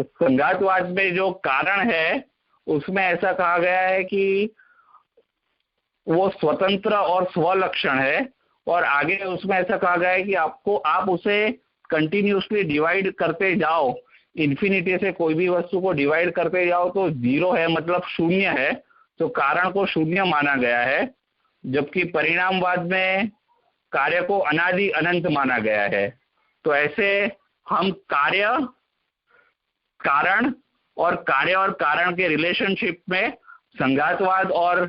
संघातवाद में जो कारण है उसमें ऐसा कहा गया है कि वो स्वतंत्र और स्वलक्षण है। और आगे उसमें ऐसा कहा गया है कि आप उसे कंटिन्यूसली डिवाइड करते जाओ, इन्फिनिटी से कोई भी वस्तु को डिवाइड करते जाओ तो जीरो है, मतलब शून्य है, तो कारण को शून्य माना गया है। जबकि परिणामवाद में कार्य को अनादि अनंत माना गया है। तो ऐसे हम कारण और कारण के रिलेशनशिप में संघातवाद और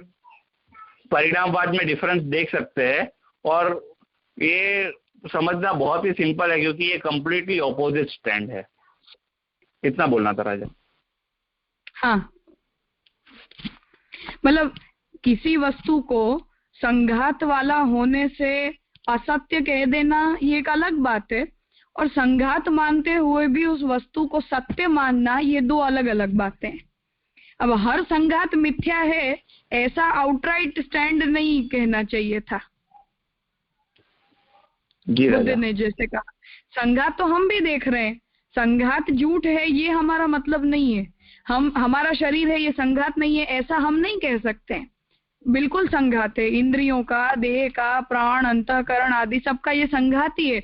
परिणामवाद में डिफरेंस देख सकते हैं। और ये समझना बहुत ही सिंपल है क्योंकि ये कंप्लीटली ऑपोजिट स्टैंड है। इतना बोलना था राजा। हाँ, मतलब किसी वस्तु को संघात वाला होने से असत्य कह देना ये एक अलग बात है, और संघात मानते हुए भी उस वस्तु को सत्य मानना ये दो अलग अलग बातें हैं। अब हर संघात मिथ्या है ऐसा आउटराइट स्टैंड नहीं कहना चाहिए था। बुद्ध ने जैसे कहा संघात तो हम भी देख रहे हैं, संघात झूठ है ये हमारा मतलब नहीं है, हमारा शरीर है ये संघात नहीं है ऐसा हम नहीं कह सकते हैं। बिल्कुल संघात है, इंद्रियों का, देह का, प्राण, अंतःकरण आदि सबका ये संघात ही है।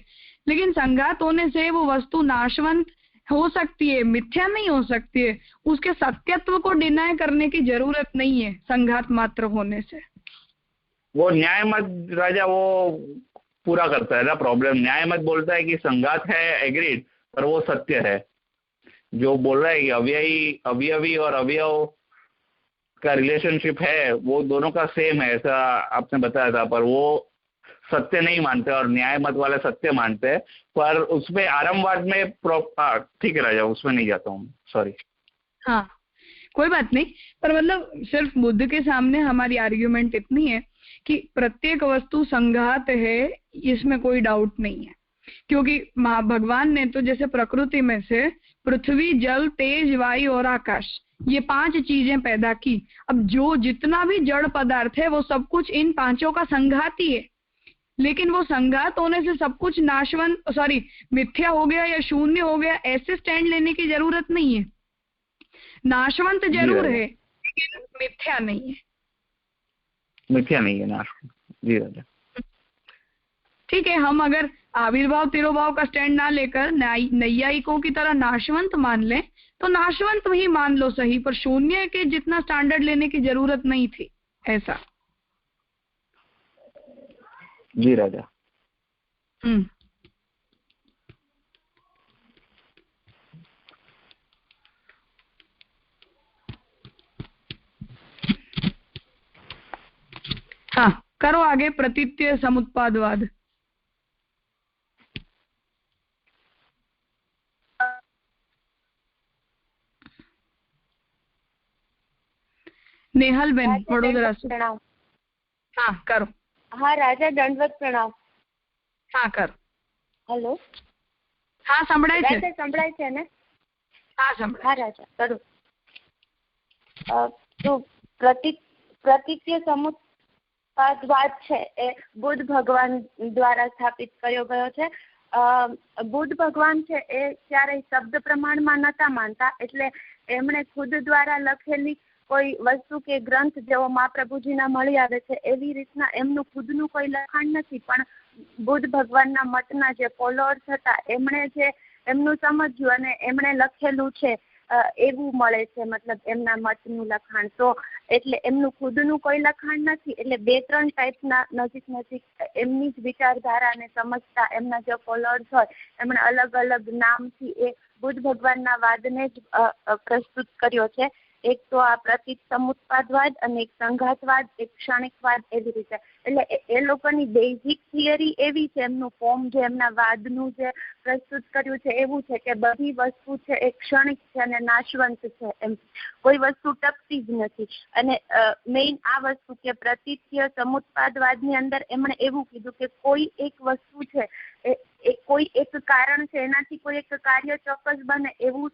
लेकिन संघात होने से वो वस्तु नाशवंत हो सकती है, मिथ्या नहीं हो सकती है। उसके सत्यत्व को डिनाय करने की जरूरत नहीं है संघात मात्र होने से। वो न्याय मत राजा वो पूरा करता है ना प्रॉब्लम। न्याय मत बोलता है कि संघात है एग्रीड, पर वो सत्य है। जो बोल रहा है कि अवयवी और अवयव का रिलेशनशिप है वो दोनों का सेम है ऐसा आपने बताया था, पर वो सत्य नहीं मानते और न्याय मत वाले सत्य मानते हैं। पर उसमें आरंभवाद में ठीक है राजा, उसमें नहीं जाता हूँ, सॉरी। हाँ कोई बात नहीं, पर मतलब सिर्फ बुद्ध के सामने हमारी आर्ग्यूमेंट इतनी है कि प्रत्येक वस्तु संघात है, इसमें कोई डाउट नहीं है। क्योंकि भगवान ने तो जैसे प्रकृति में से पृथ्वी, जल, तेज, वायु और आकाश ये 5 चीजें पैदा की। अब जो जितना भी जड़ पदार्थ है वो सब कुछ इन 5 का संघात ही है। लेकिन वो संघात होने से सब कुछ मिथ्या हो गया या शून्य हो गया ऐसे स्टैंड लेने की जरूरत नहीं है। नाशवंत जरूर है लेकिन मिथ्या नहीं है। मिथ्या नहीं है नाशवंत। जी राजा। ठीक है, हम अगर आविर्भाव तिरोभाव का स्टैंड ना लेकर नैयायिकों की तरह नाशवंत मान लें तो नाशवंत ही मान लो सही, पर शून्य के जितना स्टैंडर्ड लेने की जरूरत नहीं थी, ऐसा। जी राजा। हाँ, करो आगे। प्रतीत्य समुत्पादवाद। नेहल बेन वडोदरा से। प्रणाम। हाँ करो। हाँ राजा, दंडवत प्रणाम। हाँ करो। हेलो। हाँ संभળાય છે। રાજા સંભળાય છે ને? हाँ संभળાય। हाँ राजा करो। तो પ્રતીત્ય સમુત્પાદવાદ છે એ બુદ્ધ ભગવાન દ્વારા સ્થાપિત કર્યો ગયો છે। બુદ્ધ ભગવાન છે એ ક્યારેય શબ્દ પ્રમાણમાં નતા માનતા, એટલે એમણે ખુદ દ્વારા લખેલી કોઈ વસ્તુ કે ગ્રંથ જેવો મહાપ્રભુજીના મળી આવે છે એવી રીતના એમનું ખુદનું કોઈ લખાણ નથી, પણ બુદ્ધ ભગવાનના મતના જે ફોલોઅર્સ હતા એમણે જે એમનું સમજ્યું અને એમણે લખેલું છે એવું મળે છે, મતલબ એમના મતનું લખાણ। તો એટલે એમનું ખુદનું કોઈ લખાણ નથી, એટલે બે ત્રણ ટાઈપના નજીક એમની જ વિચારધારાને સમજતા એમના જે ફોલોઅર્સ હોય એમણે અલગ અલગ નામથી એ બુદ્ધ ભગવાનના વાદને જ પ્રસ્તુત કર્યો છે। એક તો આ પ્રતીત સમુત્પાદવાદ અને એક સંઘાતવાદ, એક ક્ષણિકવાદ, એવી રીતે। એટલે એ લોકોની બેઝિક થિયરી એવી છે, એમનું ફોર્મ જે એમના વાદનું જે પ્રસ્તુત કર્યું છે એવું છે કે બધી વસ્તુ છે એ ક્ષણિક છે અને નાશવંત છે, એમ કોઈ વસ્તુ ટકતી જ નથી। અને મેઇન આ વસ્તુ કે પ્રતીત્ય સમુત્પાદવાદની અંદર એમણે એવું કીધું કે કોઈ એક વસ્તુ છે એ કોઈ એક કારણ છે, એનાથી કોઈ એક કાર્ય ચોક્કસ બને એવું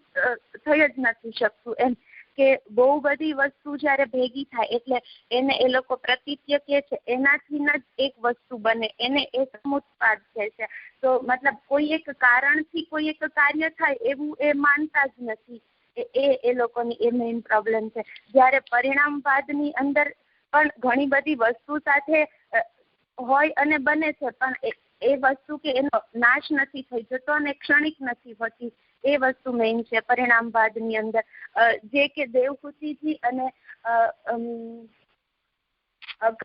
થઈ જ નથી શકતું, એમ કે બહુ બધી વસ્તુ જ્યારે ભેગી થાય એટલે એને એ લોકો પ્રતીત્ય કહે છે, એનાથી જ એક વસ્તુ બને, એને એ સમુત્પાદ કહે છે। તો મતલબ કોઈ એક કારણથી કોઈ એક કાર્ય થાય એવું એ માનતા જ નથી, એ લોકોની એ મેઇન પ્રોબ્લેમ છે। જ્યારે પરિણામવાદની અંદર પણ ઘણી બધી વસ્તુ સાથે હોય અને બને છે, પણ એ વસ્તુ કે એનો નાશ નથી થઈ જતો અને ક્ષણિક નથી હોતી, એ વસ્તુ મેઇન છે પરિણામવાદની અંદર। જે કે દેવહૂતિજી અને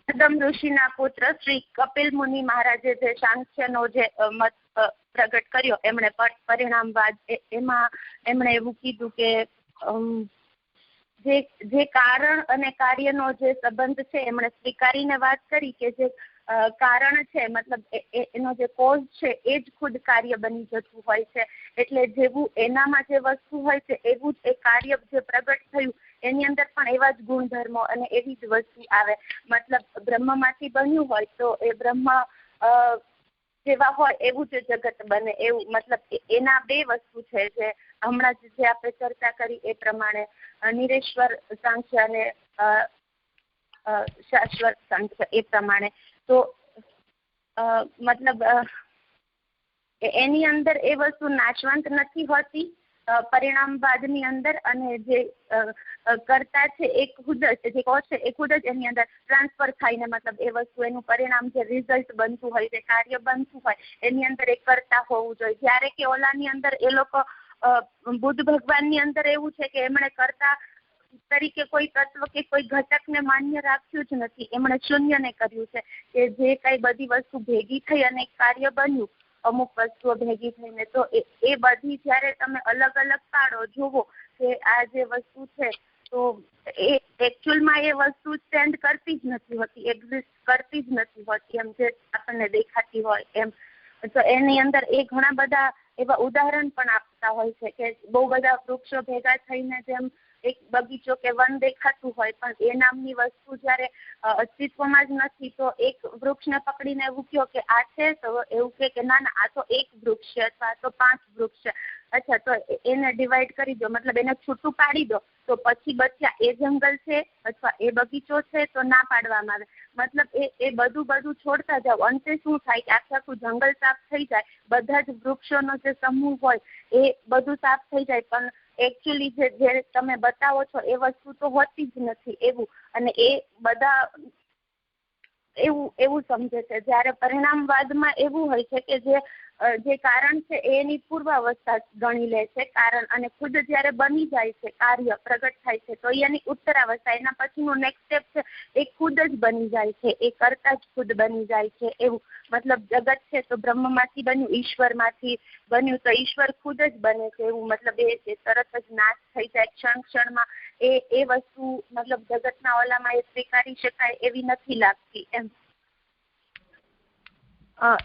કદમ ઋષિના પુત્ર શ્રી કપિલ મુનિ મહારાજે જે સાંખ્યનો જે મત પ્રગટ કર્યો એમણે પરિણામવાદ, એમાં એમણે એવું કીધું કે જે કારણ અને કાર્યનો જે સંબંધ છે એમણે સ્વીકારીને વાત કરી કે જે કારણ છે મતલબ એનો જે કોઝ છે એ જ ખુદ કાર્ય બની જતું હોય છે, એટલે જેવું એનામાં જે વસ્તુ હોય છે એવું જ એ કાર્ય જે પ્રગટ થયું એની અંદર પણ એવા જ ગુણધર્મો અને એવી જ વસ્તુ આવે। મતલબ બ્રહ્મમાંથી બન્યું હોય તો એ બ્રહ્મ જેવા હોય એવું જ જગત બને, એવું મતલબ એના બે વસ્તુ છે જે હમણાં જ જે આપણે ચર્ચા કરી એ પ્રમાણે નિરેશ્વર સાંખ્ય અને શાશ્વત સાંખ્ય એ પ્રમાણે। તો મતલબ એની અંદર એ વસ્તુ નાશવંત નથી હોતી પરિણામવાદની અંદર, અને જે કરતા છે એ ખુદ જ જે કોઝ છે એ ખુદ જ એની અંદર ટ્રાન્સફર થાયને મતલબ એ વસ્તુ એનું પરિણામ જે રિઝલ્ટ બનતું હોય, જે કાર્ય બનતું હોય એની અંદર એ કરતા હોવું જોઈએ। જ્યારે કે ઓલાની અંદર એ લોકો બુદ્ધ ભગવાનની અંદર એવું છે કે એમણે કરતા તરીકે કોઈ તત્વ કે કોઈ ઘટકને માન્ય રાખ્યું જ નથી, એમણે શૂન્યને કર્યું છે કે જે કઈ બધી વસ્તુ ભેગી થઈ અને કાર્ય બન્યું અમુક વસ્તુઓ ભેગી થઈને, તો એ બધી જ્યારે તમે અલગ અલગ પાડો જુઓ કે આ જે વસ્તુ છે તો એ એકચ્યુઅલમાં એ વસ્તુ સ્ટેન્ડ કરતી જ નથી હોતી, એક્ઝિસ્ટ કરતી જ નથી હોતી એમ જે આપણને દેખાતી હોય એમ। તો એની અંદર એ ઘણા બધા એવા ઉદાહરણ પણ આપતા હોય છે કે બહુ બધા વૃક્ષો ભેગા થઈને જેમ એક બગીચો કે વન દેખાતું હોય પણ એ નામની વસ્તુ જ્યારે અસ્તિત્વમાં જ નથી તો એક વૃક્ષને પકડીને એવું કહો કે આ છે, તો એવું કે ના ના આ તો એક વૃક્ષ છે અથવા આ તો 5 વૃક્ષ છે, અચ્છા તો એને ડિવાઈડ કરી દો, મતલબ એને છૂટું પાડી દો, તો પછી બચ્યા એ જંગલ છે અથવા એ બગીચો છે તો ના પાડવામાં આવે, મતલબ એ બધું છોડતા જાઓ, અંતે શું થાય કે આખું જંગલ સાફ થઈ જાય, બધા જ વૃક્ષોનો જે સમૂહ હોય એ બધું સાફ થઈ જાય, પણ એકચ્યુઅલી જે તમે બતાવો છો એ વસ્તુ તો હોતી જ નથી એવું, અને એ બધા એવું સમજે છે. જ્યારે પરિણામવાદમાં એવું હોય છે કે જે કારણ છે એની પૂર્વાવસ્થા ગણી લે છે કારણ, અને ખુદ જ્યારે બની જાય છે, કાર્ય પ્રગટ થાય છે, તો એની ઉત્તરાવસ્થા, એના પછીનું નેક્સ્ટ સ્ટેપ છે એ ખુદ જ બની જાય છે, એ કરતા જ ખુદ બની જાય છે એવું. મતલબ જગત છે તો બ્રહ્મમાંથી બન્યું, ઈશ્વરમાંથી બન્યું તો ઈશ્વર ખુદ જ બને છે એવું. મતલબ એ તરત જ નાશ થઈ જાય ક્ષણમાં. એ વસ્તુ મતલબ જગતના ઓલામાં એ સ્વીકારી શકાય એવી નથી લાગતી એમ.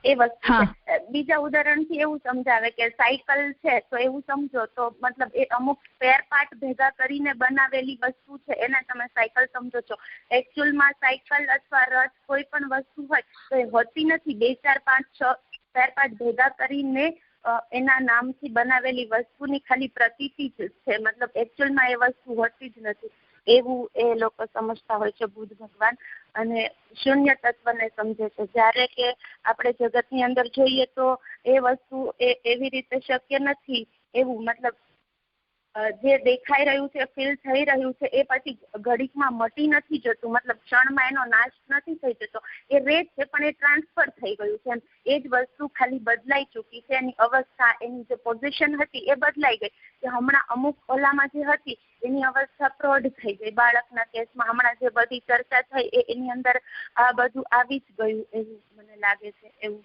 એ વસ્તુ છે. બીજા ઉદાહરણથી એવું સમજાવે કે સાયકલ છે તો એવું સમજો તો મતલબ એ અમુક સ્પેર પાર્ટ ભેગા કરીને બનાવેલી વસ્તુ છે, એને તમે સાયકલ સમજો છો. એકચ્યુઅલમાં સાયકલ અથવા રથ કોઈ પણ વસ્તુ હોય તો એ હોતી નથી. 2, 4, 5, 6 સ્પેર પાર્ટ ભેગા કરીને એના નામથી બનાવેલી વસ્તુની ખાલી પ્રતીતિ જ છે. મતલબ એકચ્યુઅલમાં એ વસ્તુ હોતી જ નથી એવું એ લોકો સમજતા હોય છે બુદ્ધ ભગવાન. અને શૂન્ય તત્વને સમજે છે. જ્યારે કે આપણે જગતની અંદર જોઈએ તો એ વસ્તુ એવી રીતે શક્ય નથી એવું. મતલબ જે દેખાઈ રહ્યું છે, ફીલ થઈ રહ્યું છે, એ પછી ઘડીકમાં મટી નથી જતું. મતલબ ક્ષણમાં એનો નાશ નથી થઈ જતો. એ રહે છે પણ એ ટ્રાન્સફર થઈ ગયું છે. એ જ વસ્તુ ખાલી બદલાઈ ચૂકી છે. એની અવસ્થા, એની જે પોઝિશન હતી એ બદલાઈ ગઈ. કે હમણાં અમુક ઓલામાં જે હતી એની અવસ્થા પ્રૌઢ થઈ ગઈ. બાળકના કેસમાં હમણાં જે બધી ચર્ચા થઈ એની અંદર આ બધું આવી જ ગયું એવું મને લાગે છે એવું.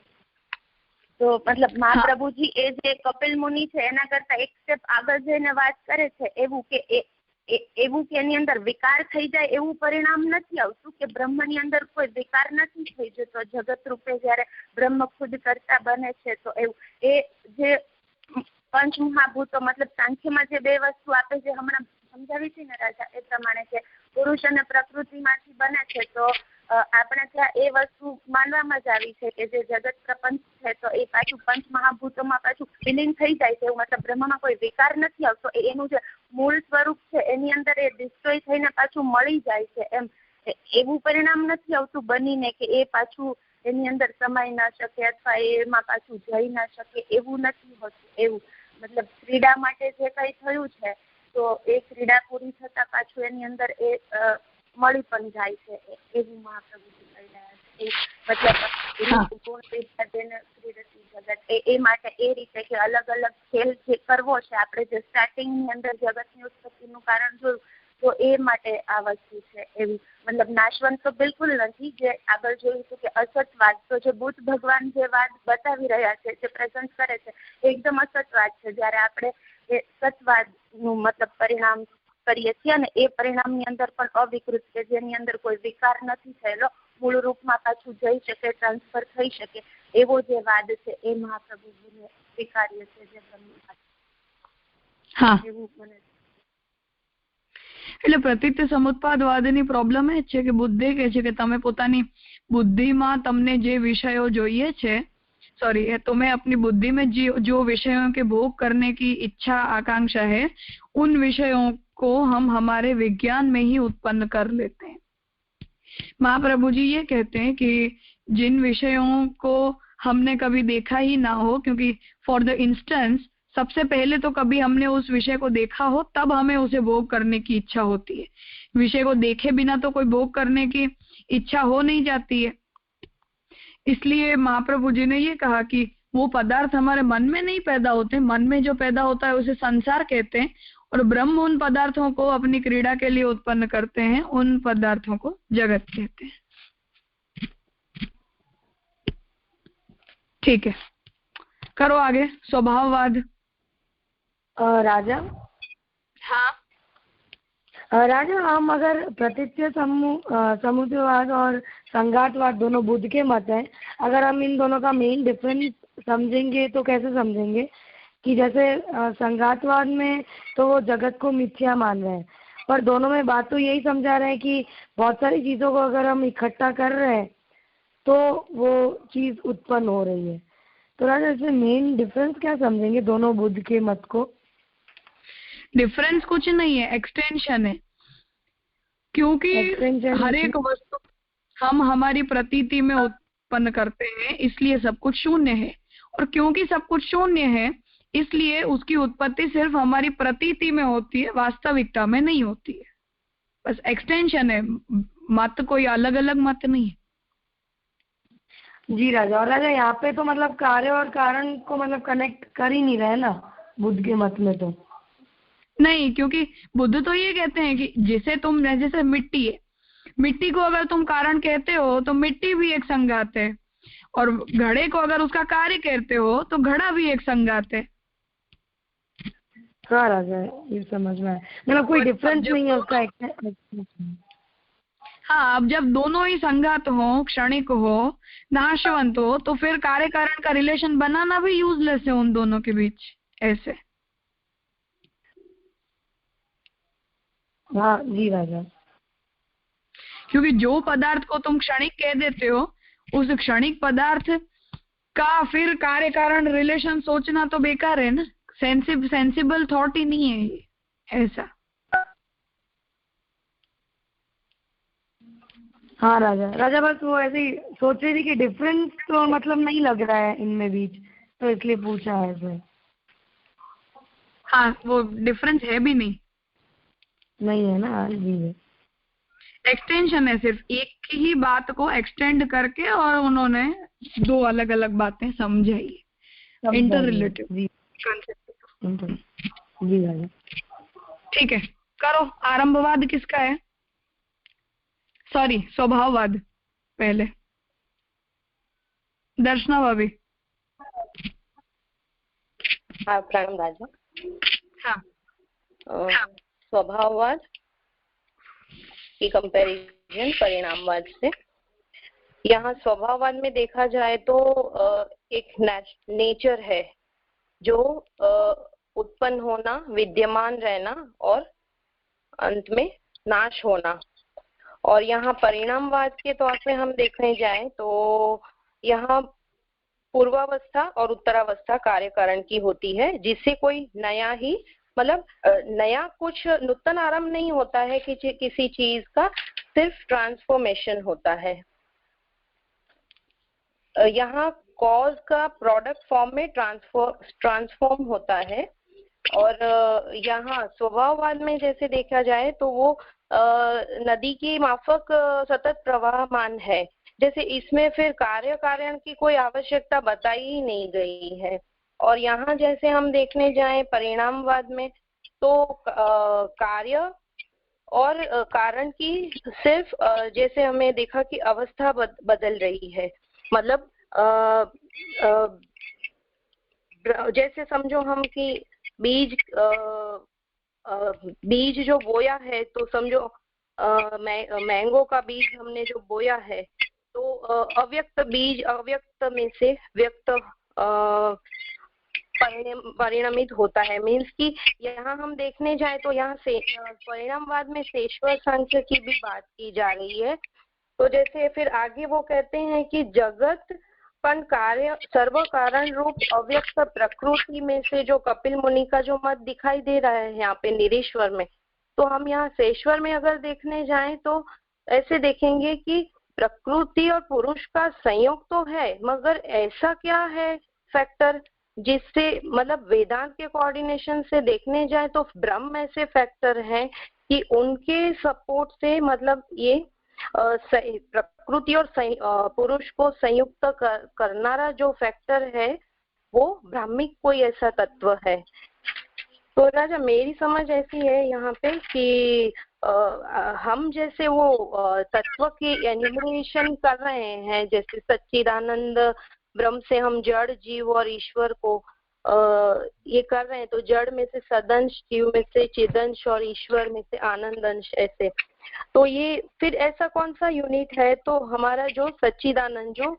તો મતલબ મહાપ્રભુજી એ જે કપિલ મુનિ છે એના કરતા એક સ્ટેપ આગળ જઈને વાત કરે છે એવું કે એની અંદર વિકાર થઈ જાય એવું પરિણામ નથી આવતું. કે બ્રહ્મની અંદર કોઈ વિકાર નથી થઈ જતો જગત રૂપે જ્યારે બ્રહ્મ ખુદ કરતા બને છે. તો એવું એ જે પંચમહાભૂતો મતલબ સાંખ્યમાં જે 2 વસ્તુ આપે જે હમણાં સમજાવી છે ને રાજા, એ પ્રમાણે કે પુરુષ અને પ્રકૃતિમાંથી બને છે. તો આપણે ત્યાં એ વસ્તુ માનવામાં જ આવી છે કે જે જગત પ્રપંચ છે તો એ પાછું પંચમહાભૂતોમાં પાછું વિલીન થઈ જાય છે એવું. મતલબ બ્રહ્મમાં કોઈ વિકાર નથી આવતો. એનું જે મૂળ સ્વરૂપ છે એની અંદર એ ડિસ્ટ્રોય થઈને પાછું મળી જાય છે એમ. એવું પરિણામ નથી આવતું બનીને કે એ પાછું એની અંદર સમાઈ ના શકે અથવા એમાં પાછું જઈ ના શકે એવું નથી હોતું એવું. મતલબ ક્રીડા માટે જે કંઈ થયું છે તો એ ક્રીડા પૂરી થતા પાછું એની અંદર એ મળી પણ જાય છે એવું મહાપ્રભુજી કહી રહ્યા છે. એ માટે એ રીતે કે અલગ અલગ ખેલ જે કરવો છે આપણે જે સ્ટાર્ટિંગની અંદર જગતની ઉત્પત્તિનું કારણ જોયું તો એ માટે આ વસ્તુ છે એવી. મતલબ નાશવંત તો બિલકુલ નથી. જે આગળ જોયું હતું કે અસતવાદ, તો જે બુદ્ધ ભગવાન જે વાત બતાવી રહ્યા છે, જે પ્રેઝન્ટ કરે છે એકદમ અસતવાદ છે. જ્યારે આપણે એ સતવાદનું મતલબ પરિણામ કરીએ છીએ અને એ પરિણામની અંદર પણ અવિકૃત કે જેની અંદર કોઈ વિકાર નથી થયેલો, મૂળ રૂપમાં પાછું જઈ શકે, ટ્રાન્સફર થઈ શકે એવો જે વાદ છે એ મહાપ્રભુજીને સ્વીકાર્ય છે. જે એવું મને એટલે પ્રતીત્ય સમુત્પાદવાદની પ્રોબ્લેમ એ છે કે બુદ્ધે કહે છે કે તમે પોતાની बुद्धिમાં તમને જે विषयों જોઈએ છે, सॉरी तुम्हें अपनी बुद्धि में जो विषयों के भोग करने की इच्छा आकांक्षा है उन विषयों को हम हमारे विज्ञान में ही उत्पन्न कर लेते हैं. महाप्रभु जी ये कहते हैं कि जिन विषयों को हमने कभी देखा ही ना हो, क्योंकि फॉर द इंस्टेंस सबसे पहले तो कभी हमने उस विषय को देखा हो तब हमें उसे भोग करने की इच्छा होती है. विषय को देखे बिना तो कोई भोग करने की इच्छा हो नहीं जाती है. इसलिए महाप्रभु जी ने ये कहा कि वो पदार्थ हमारे मन में नहीं पैदा होते, मन में जो पैदा होता है उसे संसार कहते हैं, और ब्रह्म उन पदार्थों को अपनी क्रीड़ा के लिए उत्पन्न करते हैं, उन पदार्थों को जगत कहते हैं. ठीक है, करो आगे. स्वभाववाद. राजा. हाँ राजा, हम अगर प्रतीत्य समुद्रवाद और संघातवाद दोनों बुद्ध के मत हैं, अगर हम इन दोनों का मेन डिफरेंस समझेंगे तो कैसे समझेंगे कि जैसे संघातवाद में तो वो जगत को मिथ्या मान रहे हैं, पर दोनों में बात तो यही समझा रहे हैं कि बहुत सारी चीज़ों को अगर हम इकट्ठा कर रहे हैं तो वो चीज़ उत्पन्न हो रही है. तो राजा इसमें मेन डिफरेंस क्या समझेंगे दोनों बुद्ध के मत को? डिफरेंस कुछ नहीं है, एक्सटेंशन है. क्योंकि हर एक वस्तु हम हमारी प्रतीति में उत्पन्न करते हैं, इसलिए सब कुछ शून्य है. और क्योंकि सब कुछ शून्य है इसलिए उसकी उत्पत्ति सिर्फ हमारी प्रतीति में होती है, वास्तविकता में नहीं होती है। बस एक्सटेंशन है, मत कोई अलग अलग मत नहीं है। जी राजा। और राजा यहाँ पे तो मतलब कार्य और कारण को मतलब कनेक्ट कर ही नहीं रहे ना बुद्ध के मत में तो। नहीं, क्योंकि बुद्ध तो ये कहते हैं कि जैसे तुम, जैसे मिट्टी है, मिट्टी को अगर तुम कारण कहते हो तो मिट्टी भी एक संघात है, और घड़े को अगर उसका कार्य कहते हो तो घड़ा भी एक संघात है। हाँ राजा, ये समझ में आया, मतलब कोई डिफरेंस नहीं है उसका। हाँ, अब जब दोनों ही संघात हो, क्षणिक हो, नाशवंत हो, तो फिर कार्य कारण का रिलेशन बनाना भी यूजलेस है उन दोनों के बीच ऐसे। हाँ जी राजा। क्योंकि जो पदार्थ को तुम क्षणिक कह देते हो, उस क्षणिक पदार्थ का फिर कार्य कारण रिलेशन सोचना तो बेकार है ना, सेंसिबल थॉट ही नहीं है ये ऐसा। हाँ राजा। राजा बस वो ऐसे ही सोच रही थी कि डिफरेंस तो मतलब नहीं लग रहा है इनमें बीच, तो इसलिए पूछा है ऐसे। हाँ, वो डिफरेंस है भी नहीं है ना जी। एक्सटेंशन है, सिर्फ एक ही बात को एक्सटेंड करके और उन्होंने दो अलग अलग बातें समझाई, इंटर रिलेटिव कंसेप्ट। जी राजा। ठीक है, करो। आरंभवाद किसका है? सॉरी, स्वभाववाद पहले। दर्शना भाभी। हाँ प्रणाम राजा। हाँ, स्वभाववाद की कंपैरिजन परिणामवाद से। यहाँ स्वभाववाद में देखा जाए तो एक नेचर है जो उत्पन्न होना, विद्यमान रहना और अंत में नाश होना। और यहाँ परिणामवाद के तौर पे हम देखने जाए तो यहाँ पूर्वावस्था और उत्तरावस्था कार्य कारण की होती है, जिससे कोई नया ही मतलब नया कुछ नूतन आरंभ नहीं होता है कि किसी चीज का, सिर्फ ट्रांसफॉर्मेशन होता है। यहाँ कॉज का प्रोडक्ट फॉर्म में ट्रांसफॉर्म होता है। और यहाँ स्वभाववाद में जैसे देखा जाए तो वो नदी की माफक सतत प्रवाहमान है, जैसे इसमें फिर कार्य कारण की कोई आवश्यकता बताई ही नहीं गई है। और यहाँ जैसे हम देखने जाएं परिणामवाद में तो कार्य और कारण की सिर्फ जैसे हमें देखा कि अवस्था बदल रही है, मतलब जैसे समझो हम कि बीज जो बोया है, तो समझो मैंगो का बीज हमने जो बोया है तो अव्यक्त बीज अव्यक्त में से व्यक्त परिणमित होता है। मीन्स कि यहाँ हम देखने जाए तो यहाँ से परिणामवाद में सेश्वर सांख्य की भी बात की जा रही है। तो जैसे फिर आगे वो कहते हैं कि जगत पण कार्य सर्व कारण रूप अव्यक्त प्रकृति में से जो कपिल मुनि का जो मत दिखाई दे रहा है यहाँ पे निरीश्वर में, तो हम यहाँ सेश्वर में अगर देखने जाएं तो ऐसे देखेंगे कि प्रकृति और पुरुष का संयोग तो है, मगर ऐसा क्या है फैक्टर जिससे, मतलब वेदांत के कोऑर्डिनेशन से देखने जाए तो ब्रह्म ऐसे फैक्टर हैं कि उनके सपोर्ट से मतलब ये प्रकृति और पुरुष को संयुक्त करनारा जो फैक्टर है वो ब्राह्मिक कोई ऐसा तत्व है। तो राजा मेरी समझ ऐसी है यहाँ पे कि हम जैसे वो तत्व की एनिमरेशन कर रहे हैं, जैसे सच्चिदानंद ब्रह्म से हम जड़ जीव और ईश्वर को ये कर रहे हैं, तो जड़ में से सदंश, जीव में से चिदंश और ईश्वर में से आनंद अंश ऐसे। तो ये फिर ऐसा कौन सा यूनिट है? तो हमारा जो सच्चिदानंद जो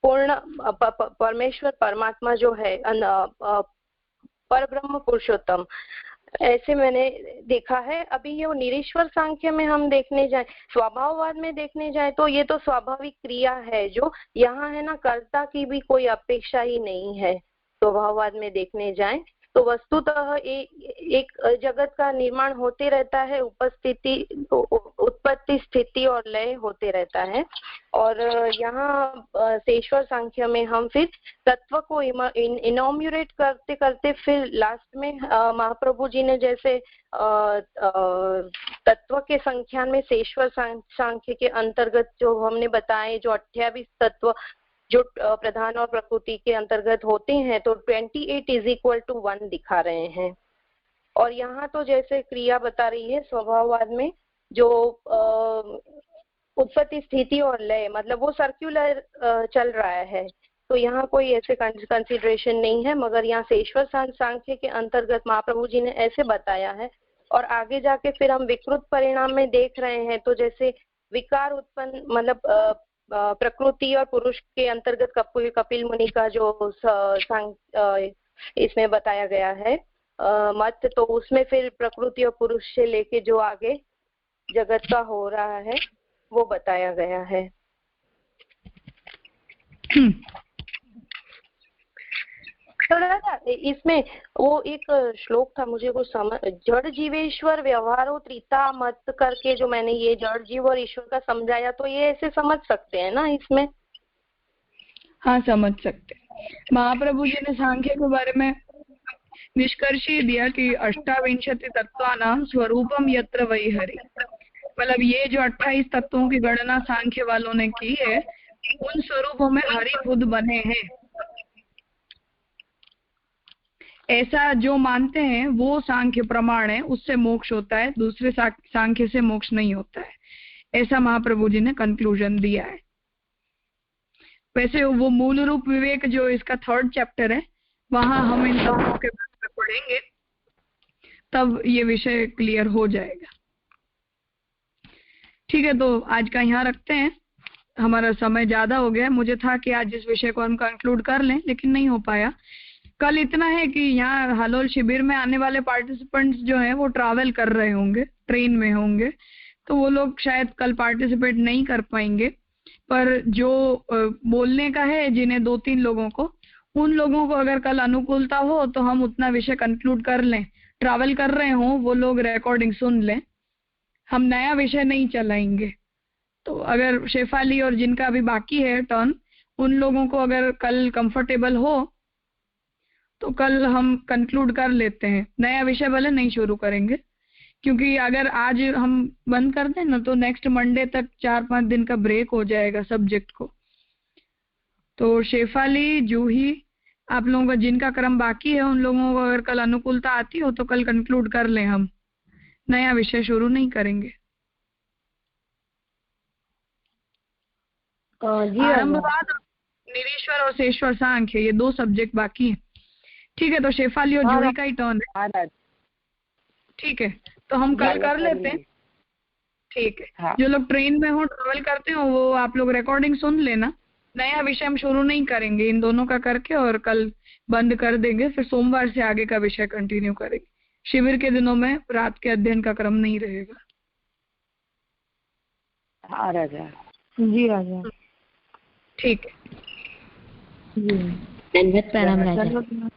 पूर्ण परमेश्वर परमात्मा जो है परब्रह्म पुरुषोत्तम, ऐसे मैंने देखा है। अभी ये निरीश्वर सांख्य में हम देखने जाए, स्वभाववाद में देखने जाए तो ये तो स्वाभाविक क्रिया है जो यहाँ है ना, कर्ता की भी कोई अपेक्षा ही नहीं है। स्वभाववाद में देखने जाए तो वस्तुतः एक जगत का निर्माण होते रहता है, उत्पत्ति स्थिति और लय होते रहता है। और यहाँ सेश्वर सांख्य में हम फिर तत्व को इनोम्यूरेट करते करते फिर लास्ट में महाप्रभु जी ने जैसे तत्व के संख्या में सेश्वर सांख्य के अंतर्गत जो हमने बताए, जो 28 तत्व जो प्रधान और प्रकृति के अंतर्गत होते हैं, तो 28 = 1 दिखा रहे हैं। और यहाँ तो जैसे क्रिया बता रही है स्वभाववाद में, जो उत्पत्ति स्थिति और लय, मतलब वो सर्कुलर चल रहा है, तो यहाँ कोई ऐसे कंसिडरेशन नहीं है। मगर यहाँ सेश्वर सांख्य के अंतर्गत महाप्रभु जी ने ऐसे बताया है। और आगे जाके फिर हम विकृत परिणाम में देख रहे हैं, तो जैसे विकार उत्पन्न, मतलब प्रकृति और पुरुष के अंतर्गत कपिल मुनि का जो इसमें बताया गया है मत, तो उसमें फिर प्रकृति और पुरुष से लेके जो आगे जगत का हो रहा है वो बताया गया है। इसमें वो एक श्लोक था, मुझे कुछ समझ, जड़ जीवेश्वर व्यवहारो त्रिता मत करके जो मैंने ये जड़ जीव और ईश्वर का समझाया, तो ये ऐसे समझ सकते हैं ना इसमें? हाँ, समझ सकते हैं। महाप्रभु जी ने सांख्य के बारे में निष्कर्ष ही दिया कि 28 तत्वानां स्वरूपम यत्र वै हरि, मतलब ये जो 28 तत्वों की गणना सांख्य वालों ने की है, उन स्वरूपों में हरि खुद बने हैं। ऐसा जो मानते हैं वो सांख्य प्रमाण है, उससे मोक्ष होता है, दूसरे सांख्य से मोक्ष नहीं होता है, ऐसा महाप्रभु जी ने कंक्लूजन दिया है। वैसे वो मूल रूप विवेक जो इसका 3rd चैप्टर है, वहां हम इन तत्वों के बारे में पढ़ेंगे, तब ये विषय क्लियर हो जाएगा। ठीक है, तो आज का यहाँ रखते हैं, हमारा समय ज्यादा हो गया। मुझे था कि आज इस विषय को हम कंक्लूड कर लें, लेकिन नहीं हो पाया। कल इतना है कि यहाँ हालोल शिविर में आने वाले पार्टिसिपेंट्स जो हैं वो ट्रैवल कर रहे होंगे, ट्रेन में होंगे, तो वो लोग शायद कल पार्टिसिपेट नहीं कर पाएंगे। पर जो बोलने का है, जिन्हें 2-3 लोगों को, उन लोगों को अगर कल अनुकूलता हो तो हम उतना विषय कंक्लूड कर लें। ट्रैवल कर रहे हों वो लोग रिकॉर्डिंग सुन लें, हम नया विषय नहीं चलाएंगे। तो अगर शेफाली और जिनका अभी बाकी है टर्न, उन लोगों को अगर कल कंफर्टेबल हो तो कल हम कंक्लूड कर लेते हैं, नया विषय भले नहीं शुरू करेंगे, क्योंकि अगर आज हम बंद कर दें ना तो नेक्स्ट मंडे तक 4-5 दिन का ब्रेक हो जाएगा सब्जेक्ट को। तो शेफाली, जूही, आप लोगों का जिनका क्रम बाकी है, उन लोगों को अगर कल अनुकूलता आती हो तो कल कंक्लूड कर लें, हम नया विषय शुरू नहीं करेंगे। आरंभवाद, निरीश्वर और सेश्वर सांख्य, ये 2 सब्जेक्ट बाकी है। ठीक है, तो शेफाली और जूही का ही टर्न है। ठीक है, तो हम कल कर लेते हैं। ठीक है, हाँ। जो लोग ट्रेन में हो, ट्रेवल करते हो, वो आप लोग रिकॉर्डिंग सुन लेना। नया विषय हम शुरू नहीं करेंगे, इन दोनों का करके और कल बंद कर देंगे, फिर सोमवार से आगे का विषय कंटिन्यू करेंगे। शिविर के दिनों में रात के अध्ययन का क्रम नहीं रहेगा। हाँ राजा जी, राजा ठीक है जी, धन्यवाद, प्रणाम राजा।